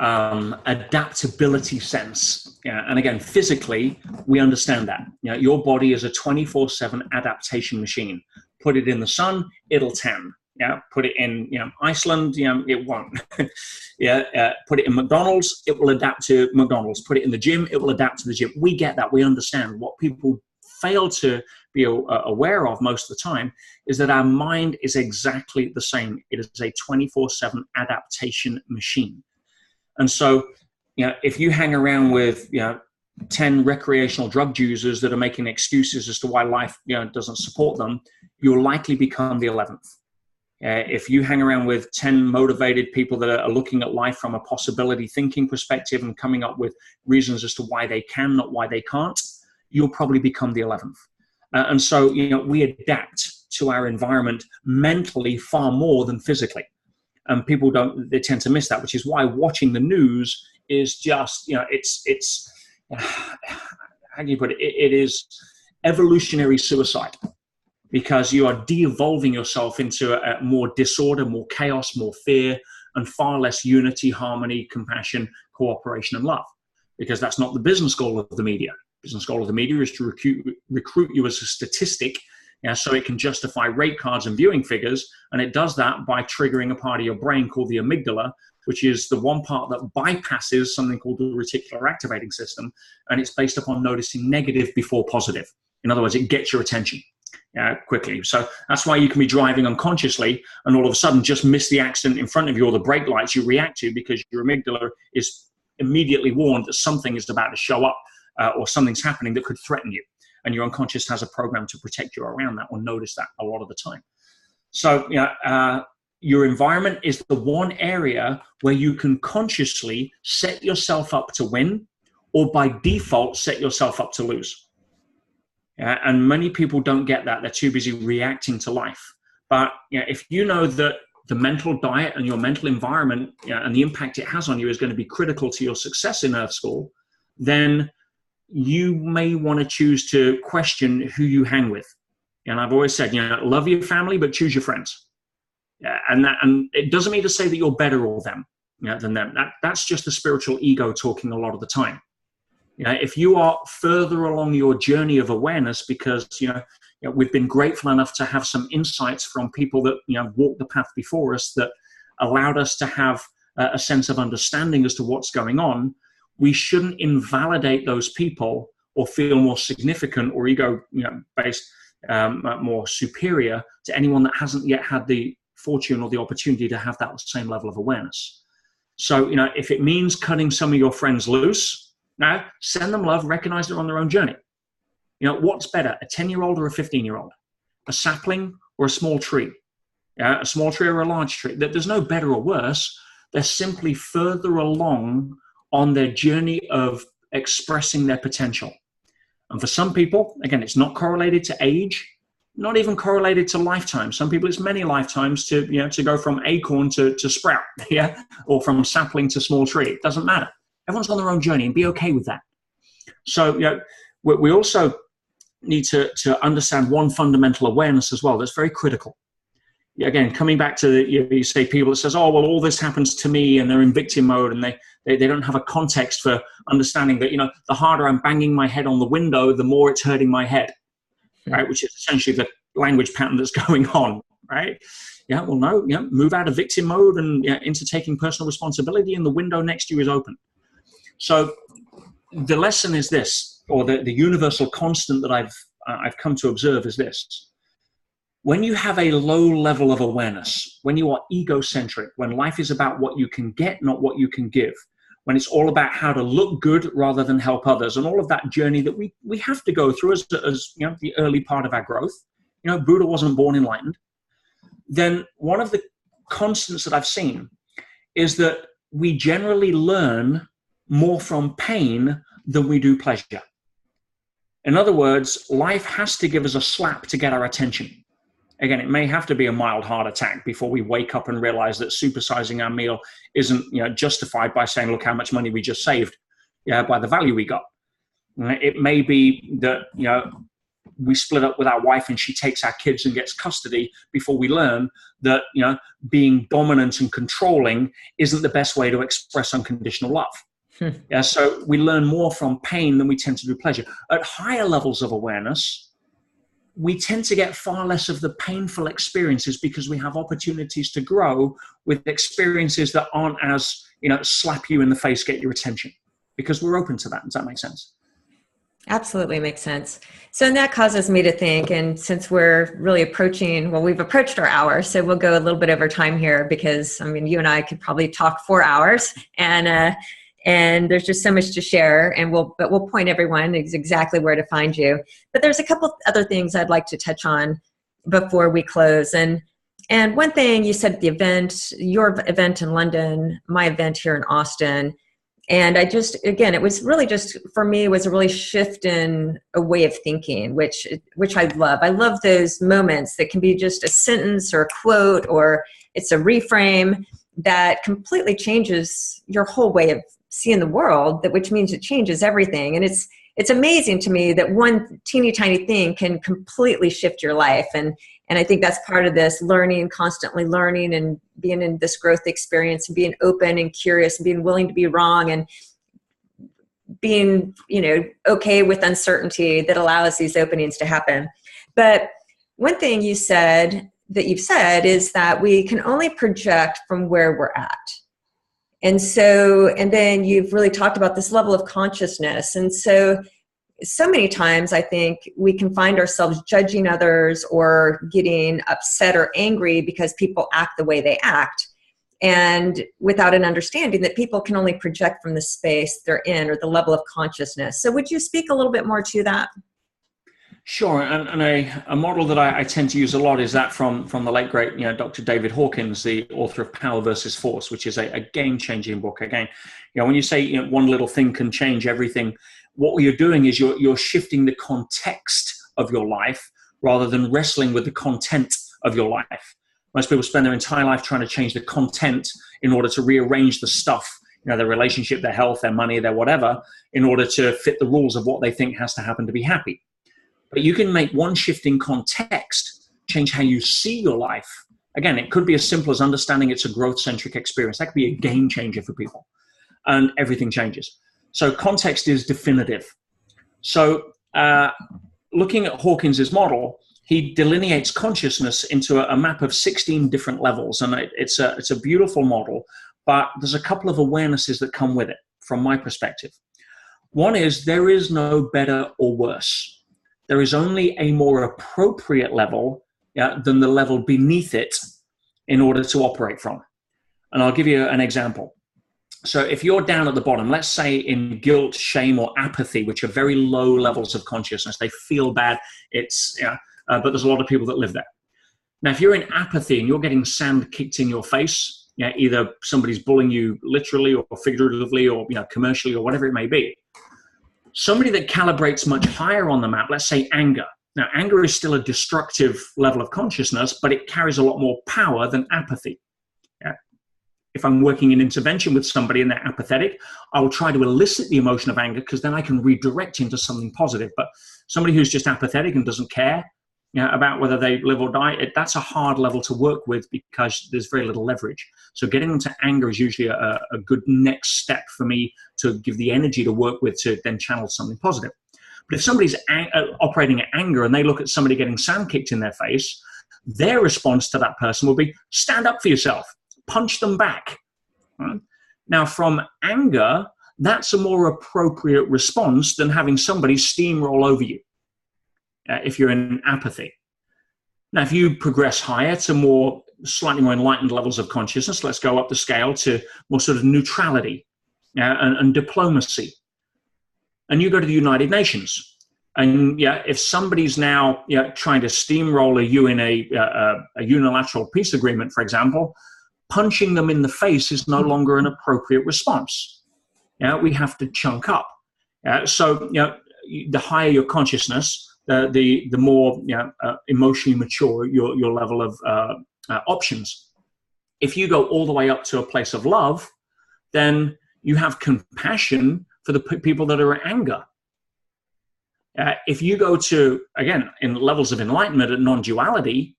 adaptability sense. Yeah, and again, physically, we understand that. You know, your body is a 24/7 adaptation machine. Put it in the sun, it'll tan. Yeah, put it in, you know, Iceland, you know, it won't. Put it in McDonald's, it will adapt to McDonald's. Put it in the gym, it will adapt to the gym. We get that. We understand. What people fail to be aware of most of the time is that our mind is exactly the same. It is a 24/7 adaptation machine. And so, you know, if you hang around with, you know, 10 recreational drug users that are making excuses as to why life, doesn't support them, you'll likely become the 11th. If you hang around with 10 motivated people that are looking at life from a possibility thinking perspective and coming up with reasons as to why they can, not why they can't, you'll probably become the 11th. And so, we adapt to our environment mentally far more than physically. And people they tend to miss that, which is why watching the news is just, it's how do you put it? It is evolutionary suicide, because you are de-evolving yourself into a more disorder, more chaos, more fear, and far less unity, harmony, compassion, cooperation, and love. Because that's not the business goal of the media. Business goal of the media is to recruit you as a statistic, so it can justify rate cards and viewing figures. And it does that by triggering a part of your brain called the amygdala, which is the one part that bypasses something called the reticular activating system. And it's based upon noticing negative before positive. In other words, it gets your attention quickly. So that's why you can be driving unconsciously and all of a sudden just miss the accident in front of you or the brake lights you react to, because your amygdala is immediately warned that something is about to show up or something's happening that could threaten you. And your unconscious has a program to protect you around that or notice that a lot of the time. So your environment is the one area where you can consciously set yourself up to win, or by default set yourself up to lose. And many people don't get that. They're too busy reacting to life. But if you know that the mental diet and your mental environment and the impact it has on you is going to be critical to your success in Earth School, then you may want to choose to question who you hang with. And I've always said, love your family, but choose your friends. And it doesn't mean to say that you're better or them than them. That's just the spiritual ego talking a lot of the time. If you are further along your journey of awareness, because we've been grateful enough to have some insights from people that walked the path before us that allowed us to have a sense of understanding as to what's going on, we shouldn't invalidate those people or feel more significant or ego based, more superior to anyone that hasn't yet had the fortune or the opportunity to have that same level of awareness. So, if it means cutting some of your friends loose, now send them love, recognize they're on their own journey. What's better, a 10-year-old or a 15-year-old? A sapling or a small tree? A small tree or a large tree? There's no better or worse. They're simply further along on their journey of expressing their potential. And for some people, again, it's not correlated to age, not even correlated to lifetime. Some people, it's many lifetimes to go from acorn to sprout, or from sapling to small tree. It doesn't matter. Everyone's on their own journey, and be okay with that. So, we also need to understand one fundamental awareness as well that's very critical. Again, coming back to you say people that says, oh, well, all this happens to me, and they're in victim mode, and they don't have a context for understanding that, the harder I'm banging my head on the window, the more it's hurting my head, right? Which is essentially the language pattern that's going on, right? Well, no, move out of victim mode and into taking personal responsibility, and the window next to you is open. So the lesson is this, or the universal constant that I've come to observe is this. When you have a low level of awareness, when you are egocentric, when life is about what you can get, not what you can give, when it's all about how to look good rather than help others, and all of that journey that we have to go through as the early part of our growth. Buddha wasn't born enlightened. Then one of the constants that I've seen is that we generally learn more from pain than we do pleasure. In other words, life has to give us a slap to get our attention. Again, it may have to be a mild heart attack before we wake up and realize that supersizing our meal isn't justified by saying, look how much money we just saved by the value we got. It may be that we split up with our wife and she takes our kids and gets custody before we learn that being dominant and controlling isn't the best way to express unconditional love. So we learn more from pain than we tend to do pleasure. At higher levels of awareness, we tend to get far less of the painful experiences because we have opportunities to grow with experiences that aren't as, slap you in the face, get your attention, because we're open to that. Does that make sense? Absolutely makes sense. So and that causes me to think, and since we're really approaching, we've approached our hour, so we'll go a little bit over time here because, you and I could probably talk 4 hours. And there's just so much to share, and we'll point everyone exactly where to find you. But there's a couple other things I'd like to touch on before we close. And one thing you said at the event, your event in London, my event here in Austin, and again, it was really just, for me, it was a really shift in a way of thinking, which I love. I love those moments that can be just a sentence or a quote, or it's a reframe that completely changes your whole way of seeing the world, which means it changes everything. And it's amazing to me that one teeny tiny thing can completely shift your life. And I think that's part of this learning, constantly learning, and being in this growth experience, and being open and curious, and being willing to be wrong, and being, okay with uncertainty that allows these openings to happen. But one thing you've said is that we can only project from where we're at. And then you've really talked about this level of consciousness. And so many times I think we can find ourselves judging others or getting upset or angry because people act the way they act, and without an understanding that people can only project from the space they're in or the level of consciousness. So would you speak a little bit more to that? Sure, and a model that I tend to use a lot is that from the late great Dr. David Hawkins, the author of Power versus Force, which is a game-changing book. Again, when you say one little thing can change everything, what you're doing is you're shifting the context of your life rather than wrestling with the content of your life. Most people spend their entire life trying to change the content in order to rearrange the stuff, their relationship, their health, their money, their whatever, in order to fit the rules of what they think has to happen to be happy. But you can make one shift in context change how you see your life. Again, it could be as simple as understanding it's a growth-centric experience. That could be a game changer for people, and everything changes. So context is definitive. So looking at Hawkins's model, he delineates consciousness into a map of 16 different levels, and it's a beautiful model, but there's a couple of awarenesses that come with it from my perspective. One is there is no better or worse. There is only a more appropriate level than the level beneath it in order to operate from. And I'll give you an example. So if you're down at the bottom, let's say in guilt, shame, or apathy, which are very low levels of consciousness, they feel bad, but there's a lot of people that live there. Now, if you're in apathy and you're getting sand kicked in your face, either somebody's bullying you literally or figuratively or commercially or whatever it may be, somebody that calibrates much higher on the map, let's say anger. Now, anger is still a destructive level of consciousness, but it carries a lot more power than apathy. If I'm working in intervention with somebody and they're apathetic, I will try to elicit the emotion of anger because then I can redirect into something positive. But somebody who's just apathetic and doesn't care about whether they live or die, that's a hard level to work with because there's very little leverage. So getting into anger is usually a good next step for me to give the energy to work with to then channel something positive. But if somebody's operating at anger and they look at somebody getting sand kicked in their face, their response to that person will be, stand up for yourself, punch them back. Right? Now, from anger, that's a more appropriate response than having somebody steamroll over you if you're in apathy. Now, if you progress higher to slightly more enlightened levels of consciousness, let's go up the scale to more sort of neutrality and diplomacy. And you go to the United Nations. And if somebody's now trying to steamroller you in a unilateral peace agreement, for example, punching them in the face is no longer an appropriate response. We have to chunk up. So the higher your consciousness, the more emotionally mature your level of options. If you go all the way up to a place of love, then you have compassion for the people that are in anger. If you go to, again, in levels of enlightenment and non-duality,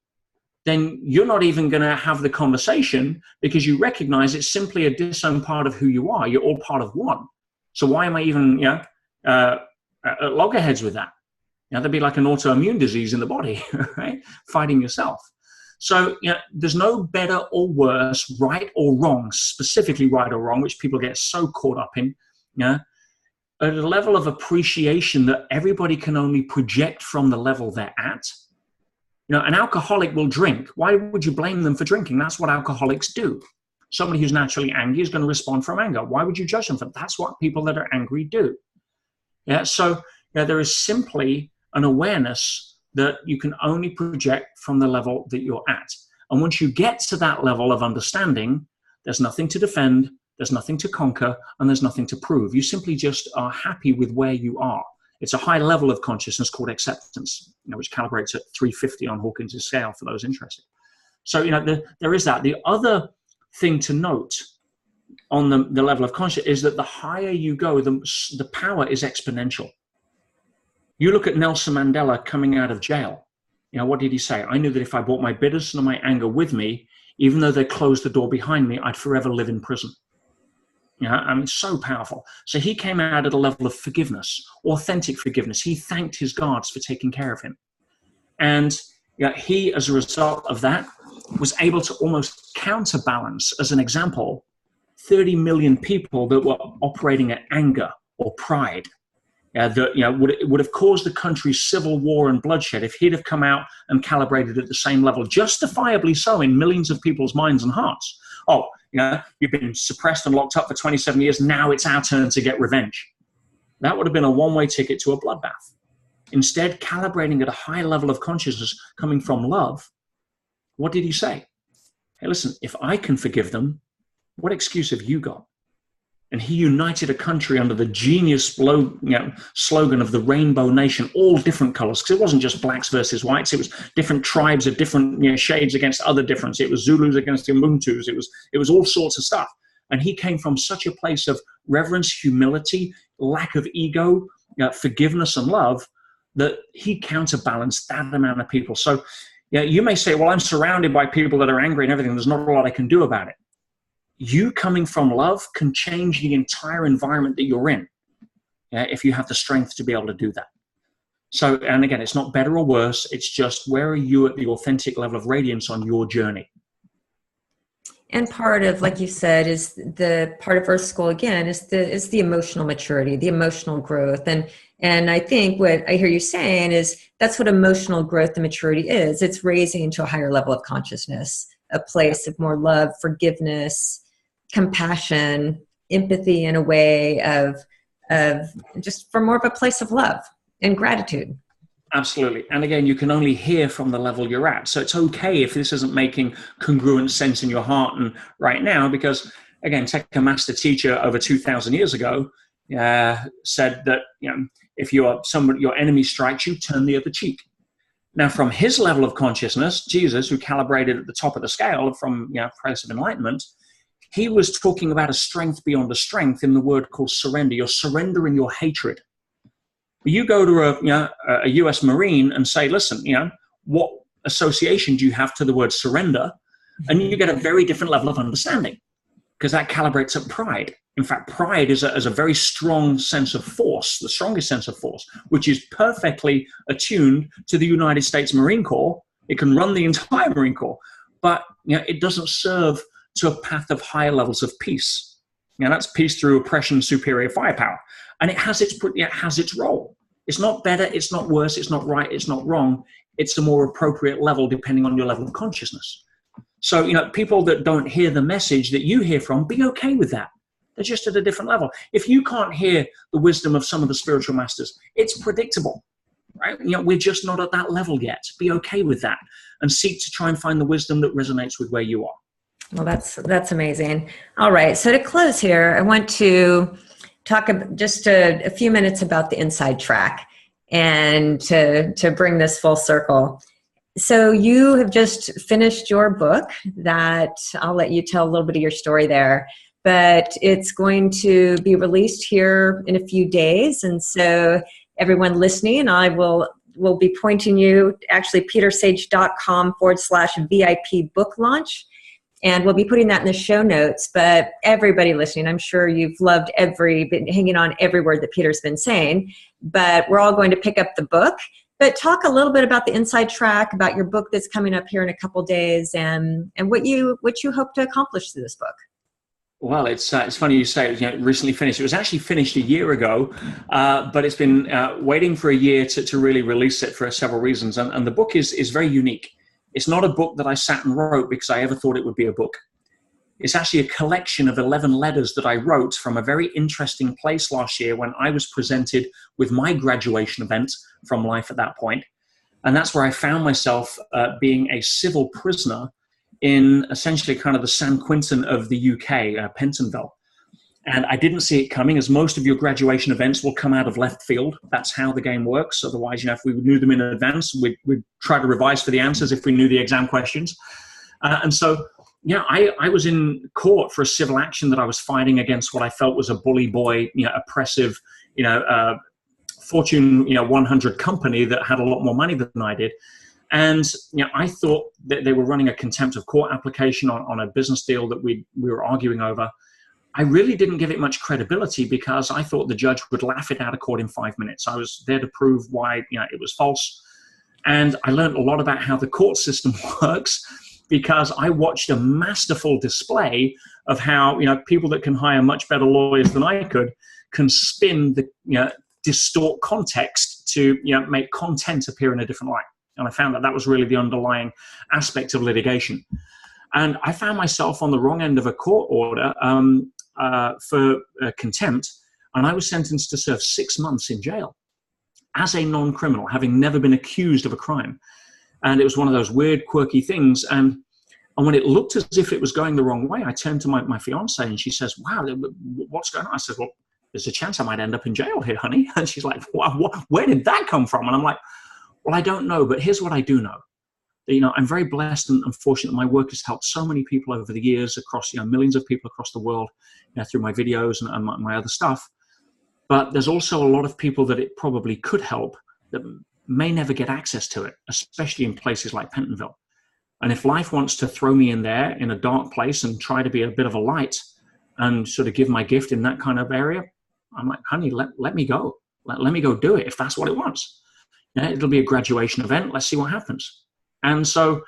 then you're not even going to have the conversation because you recognize it's simply a disowned part of who you are. You're all part of one. So why am I even at loggerheads with that? There'd be like an autoimmune disease in the body, right? Fighting yourself. So there's no better or worse, right or wrong, specifically right or wrong, which people get so caught up in. At a level of appreciation that everybody can only project from the level they're at. An alcoholic will drink. Why would you blame them for drinking? That's what alcoholics do. Somebody who's naturally angry is going to respond from anger. Why would you judge them for that? That's what people that are angry do. Yeah. So there is simply an awareness that you can only project from the level that you're at. And once you get to that level of understanding, there's nothing to defend, there's nothing to conquer, and there's nothing to prove. You simply just are happy with where you are. It's a high level of consciousness called acceptance, which calibrates at 350 on Hawkins' scale for those interested. So, there is that. The other thing to note on the level of consciousness is that the higher you go, the power is exponential. You look at Nelson Mandela coming out of jail. What did he say? I knew that if I brought my bitterness and my anger with me, even though they closed the door behind me, I'd forever live in prison. So powerful. So he came out at a level of forgiveness, authentic forgiveness. He thanked his guards for taking care of him. And he, as a result of that, was able to almost counterbalance, as an example, 30 million people that were operating at anger or pride. Would have caused the country's civil war and bloodshed if he'd have come out and calibrated at the same level, justifiably so in millions of people's minds and hearts. Oh, you've been suppressed and locked up for 27 years. Now it's our turn to get revenge. That would have been a one-way ticket to a bloodbath. Instead, calibrating at a high level of consciousness coming from love, what did he say? Hey, listen, if I can forgive them, what excuse have you got? And he united a country under the genius slogan of the Rainbow Nation, all different colors, because it wasn't just blacks versus whites. It was different tribes of different shades against other difference. It was Zulus against the Ubuntus. It was all sorts of stuff. And he came from such a place of reverence, humility, lack of ego, forgiveness and love, that he counterbalanced that amount of people. So you may say, well, I'm surrounded by people that are angry and everything. There's not a lot I can do about it. You coming from love can change the entire environment that you're in, if you have the strength to be able to do that. So, and again, it's not better or worse. It's just, where are you at the authentic level of radiance on your journey? And part of, like you said, is the part of Earth School again is the emotional maturity, the emotional growth. And I think what I hear you saying is that's what emotional growth and maturity is. It's raising to a higher level of consciousness, a place of more love, forgiveness, compassion, empathy, in a way of just from more of a place of love and gratitude. Absolutely. And again, you can only hear from the level you're at. So it's okay if this isn't making congruent sense in your heart and right now, because again, take a master teacher over 2,000 years ago said that, if your enemy strikes you, turn the other cheek. Now, from his level of consciousness, Jesus, who calibrated at the top of the scale from place of enlightenment, he was talking about a strength beyond a strength in the word called surrender. You're surrendering your hatred. You go to a U.S. Marine and say, listen, what association do you have to the word surrender? And you get a very different level of understanding, because that calibrates at pride. In fact, pride is a very strong sense of force, the strongest sense of force, which is perfectly attuned to the United States Marine Corps. It can run the entire Marine Corps, but it doesn't serve to a path of higher levels of peace. That's peace through oppression, superior firepower. And it has its role. It's not better, it's not worse, it's not right, it's not wrong. It's a more appropriate level depending on your level of consciousness. So, people that don't hear the message that you hear from, be okay with that. They're just at a different level. If you can't hear the wisdom of some of the spiritual masters, it's predictable, right? We're just not at that level yet. Be okay with that and seek to try and find the wisdom that resonates with where you are. Well, that's amazing. All right. So to close here, I want to talk just a few minutes about the inside track and to bring this full circle. So you have just finished your book that I'll let you tell a little bit of your story there, but it's going to be released here in a few days. And so everyone listening, I will be pointing you actually petersage.com/VIP book launch. And we'll be putting that in the show notes. But everybody listening, I'm sure you've loved been hanging on every word that Peter's been saying. But we're all going to pick up the book. But talk a little bit about the inside track, about your book that's coming up here in a couple days, and what you hope to accomplish through this book. Well, it's funny you say it recently finished. It was actually finished a year ago, but it's been waiting for a year to really release it for several reasons. And the book is very unique. It's not a book that I sat and wrote because I ever thought it would be a book. It's actually a collection of 11 letters that I wrote from a very interesting place last year when I was presented with my graduation event from life at that point. And that's where I found myself being a civil prisoner in essentially kind of the San Quentin of the UK, Pentonville. And I didn't see it coming, as most of your graduation events will come out of left field. That's how the game works. Otherwise, if we knew them in advance, we'd try to revise for the answers if we knew the exam questions. And so, I was in court for a civil action that I was fighting against what I felt was a bully boy, oppressive, Fortune 100 company that had a lot more money than I did. And I thought that they were running a contempt of court application on a business deal that we were arguing over. I really didn't give it much credibility because I thought the judge would laugh it out of court in 5 minutes. I was there to prove why it was false. And I learned a lot about how the court system works because I watched a masterful display of how people that can hire much better lawyers than I could can spin distort context to make content appear in a different light. And I found that was really the underlying aspect of litigation. And I found myself on the wrong end of a court order for contempt, and I was sentenced to serve 6 months in jail as a non-criminal, having never been accused of a crime. And it was one of those weird, quirky things. And when it looked as if it was going the wrong way, I turned to my fiance and she says, "Wow, what's going on?" I said, "Well, there's a chance I might end up in jail here, honey." And she's like, "Where did that come from?" And I'm like, "Well, I don't know, but here's what I do know. I'm very blessed and fortunate that my work has helped so many people over the years across, millions of people across the world, through my videos and my other stuff. But there's also a lot of people that it probably could help that may never get access to it, especially in places like Pentonville. And if life wants to throw me in there in a dark place and try to be a bit of a light and sort of give my gift in that kind of area, I'm like, honey, let me go. Let me go do it if that's what it wants. It'll be a graduation event. Let's see what happens." And so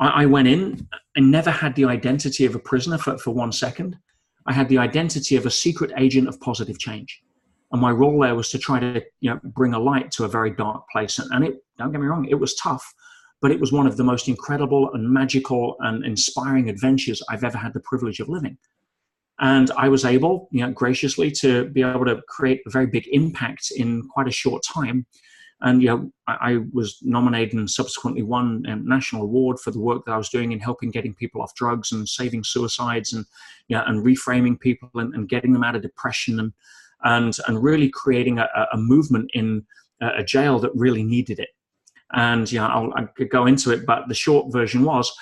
I went in and never had the identity of a prisoner for 1 second. I had the identity of a secret agent of positive change. And my role there was to try to bring a light to a very dark place. And it, don't get me wrong, it was tough, but it was one of the most incredible and magical and inspiring adventures I've ever had the privilege of living. And I was able, graciously to be able to create a very big impact in quite a short time. And I was nominated and subsequently won a national award for the work that I was doing in helping getting people off drugs and saving suicides and reframing people and getting them out of depression and really creating a movement in a jail that really needed it. And I could go into it, but the short version was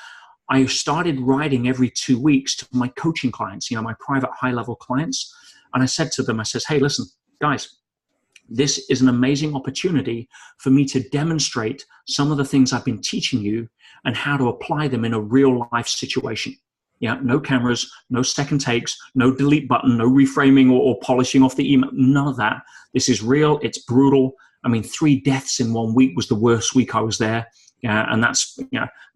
I started writing every 2 weeks to my coaching clients, my private high-level clients. And I said to them, I says, "Hey, listen, guys, this is an amazing opportunity for me to demonstrate some of the things I've been teaching you and how to apply them in a real life situation. No cameras, no second takes, no delete button, no reframing or polishing off the email, none of that. This is real, it's brutal. I mean, 3 deaths in 1 week was the worst week I was there. And that's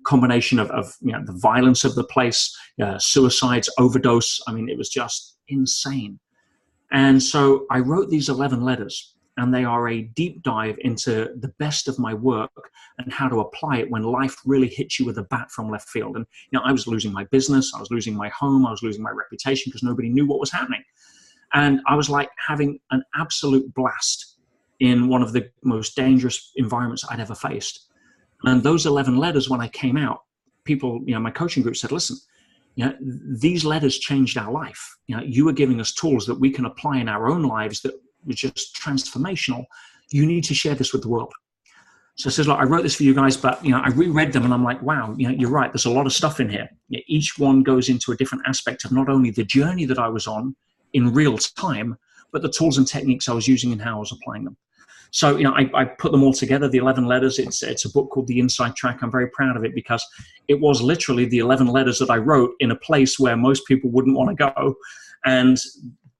combination of the violence of the place, suicides, overdose. I mean, it was just insane. And so I wrote these 11 letters, and they are a deep dive into the best of my work and how to apply it when life really hits you with a bat from left field. And, I was losing my business, I was losing my home, I was losing my reputation because nobody knew what was happening. And I was like having an absolute blast in one of the most dangerous environments I'd ever faced. And those 11 letters, when I came out, people, my coaching group said, "Listen, these letters changed our life. You are giving us tools that we can apply in our own lives that were just transformational. You need to share this with the world." So I says, "Look, I wrote this for you guys, but I reread them and I'm like, wow, you're right. There's a lot of stuff in here. Each one goes into a different aspect of not only the journey that I was on in real time, but the tools and techniques I was using and how I was applying them." So, I put them all together, the 11 letters. It's a book called The Inside Track. I'm very proud of it because it was literally the 11 letters that I wrote in a place where most people wouldn't want to go. And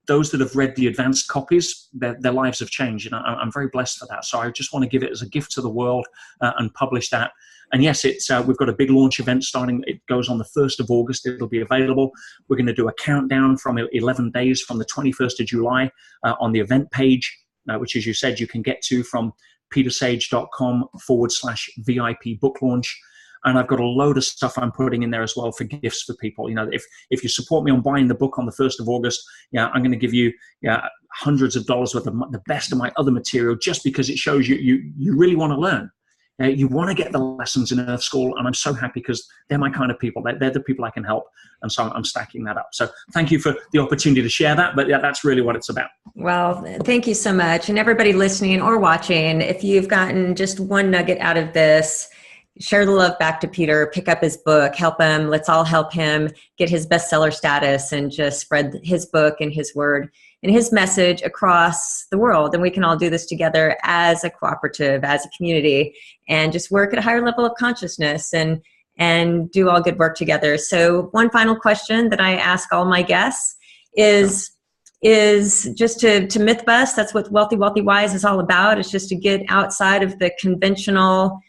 those that have read the advanced copies, their lives have changed. And I'm very blessed for that. So I just want to give it as a gift to the world and publish that. And yes, we've got a big launch event starting. It goes on the 1st of August. It'll be available. We're going to do a countdown from 11 days from the 21st of July on the event page. Which, as you said, you can get to from petersage.com/VIP book launch. And I've got a load of stuff I'm putting in there as well for gifts for people. If you support me on buying the book on the 1st of August, I'm going to give you hundreds of dollars worth of the best of my other material, just because it shows you really want to learn. You want to get the lessons in Earth School, and I'm so happy because they're my kind of people. They're the people I can help, and so I'm stacking that up. So thank you for the opportunity to share that, but that's really what it's about. Well, thank you so much. And everybody listening or watching, if you've gotten just one nugget out of this, share the love back to Peter, pick up his book, help him. Let's all help him get his bestseller status and just spread his book and his word and his message across the world. And we can all do this together as a cooperative, as a community, and just work at a higher level of consciousness and do all good work together. So one final question that I ask all my guests is just to myth bust. That's what Wealthy, Wealthy, Wise is all about. It's just to get outside of the conventional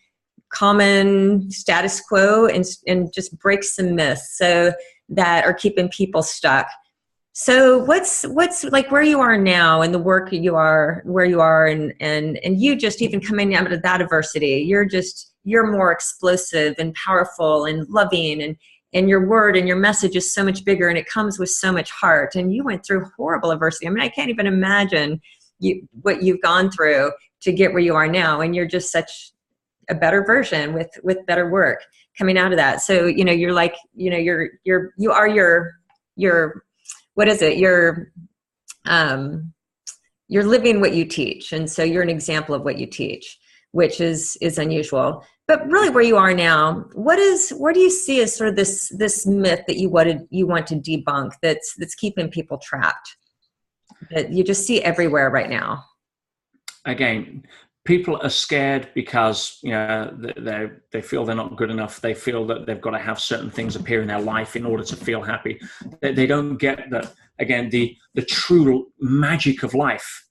common status quo and just break some myths so that are keeping people stuck. So what's like where you are now and the work where you are and you just even coming out of that adversity, you're more explosive and powerful and loving and your word and your message is so much bigger and it comes with so much heart. And you went through horrible adversity. I mean, I can't even imagine what you've gone through to get where you are now. And you're just such a better version with better work coming out of that. So, you're like, you are your what is it? You're living what you teach. And so you're an example of what you teach, which is unusual. But really where you are now, where do you see as sort of this myth that you want to debunk that's keeping people trapped, that you just see everywhere right now? Again, people are scared because they feel they're not good enough. They feel that they've got to have certain things appear in their life in order to feel happy. They don't get that, again, the true magic of life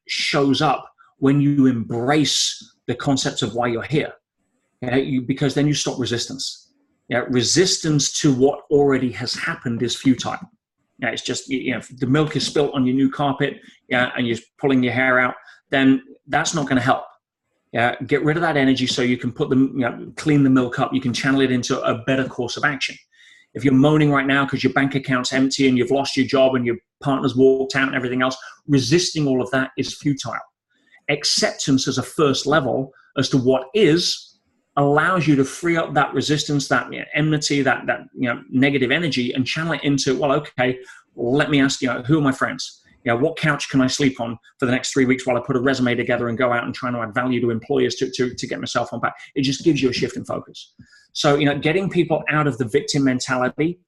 shows up when you embrace the concept of why you're here. Because then you stop resistance. Resistance to what already has happened is futile. It's just, if the milk is spilt on your new carpet, and you're pulling your hair out, then that's not going to help. Get rid of that energy so you can clean the milk up. You can channel it into a better course of action. If you're moaning right now because your bank account's empty and you've lost your job and your partner's walked out and everything else, resisting all of that is futile. Acceptance as a first level as to what is allows you to free up that resistance, that enmity, that negative energy, and channel it into, let me ask you, who are my friends? What couch can I sleep on for the next 3 weeks while I put a resume together and go out and try to add value to employers to get myself on back? It just gives you a shift in focus. So, getting people out of the victim mentality,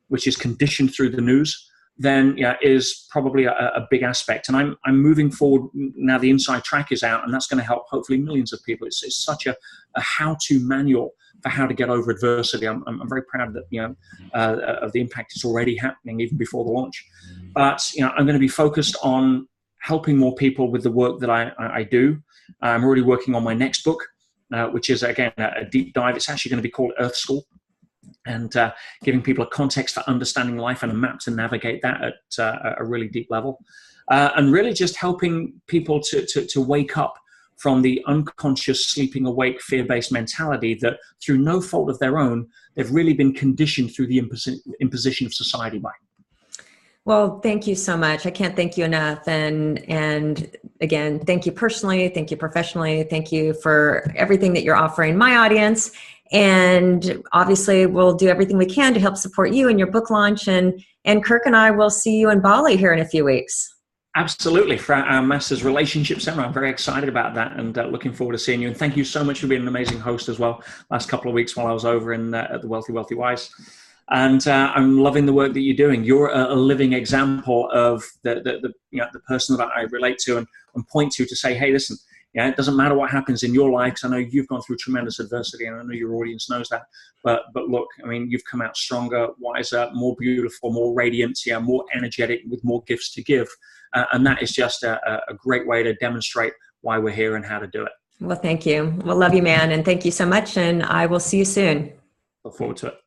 which is conditioned through the news, then is probably a big aspect. And I'm moving forward now. The inside track is out, and that's going to help hopefully millions of people. It's such a how-to manual for how to get over adversity. I'm very proud that of the impact it's already happening even before the launch. But I'm going to be focused on helping more people with the work that I do. I'm already working on my next book, which is again a deep dive. It's actually going to be called Earth School, and giving people a context for understanding life and a map to navigate that at a really deep level, and really just helping people to wake up from the unconscious sleeping awake fear-based mentality that through no fault of their own, they've really been conditioned through the imposition of society by. Well, thank you so much. I can't thank you enough. And again, thank you personally, thank you professionally, thank you for everything that you're offering my audience. And obviously we'll do everything we can to help support you in your book launch. And Kirk and I will see you in Bali here in a few weeks. Absolutely. For our Masters Relationship Seminar, I'm very excited about that and looking forward to seeing you. And thank you so much for being an amazing host as well last couple of weeks while I was over at the Wealthy, Wealthy, Wise. And I'm loving the work that you're doing. You're a living example of the person that I relate to and point to say, hey, listen, it doesn't matter what happens in your life, because I know you've gone through tremendous adversity, and I know your audience knows that. But look, I mean, you've come out stronger, wiser, more beautiful, more radiant, more energetic, with more gifts to give. And that is just a great way to demonstrate why we're here and how to do it. Well, thank you. Well, love you, man. And thank you so much. And I will see you soon. Look forward to it.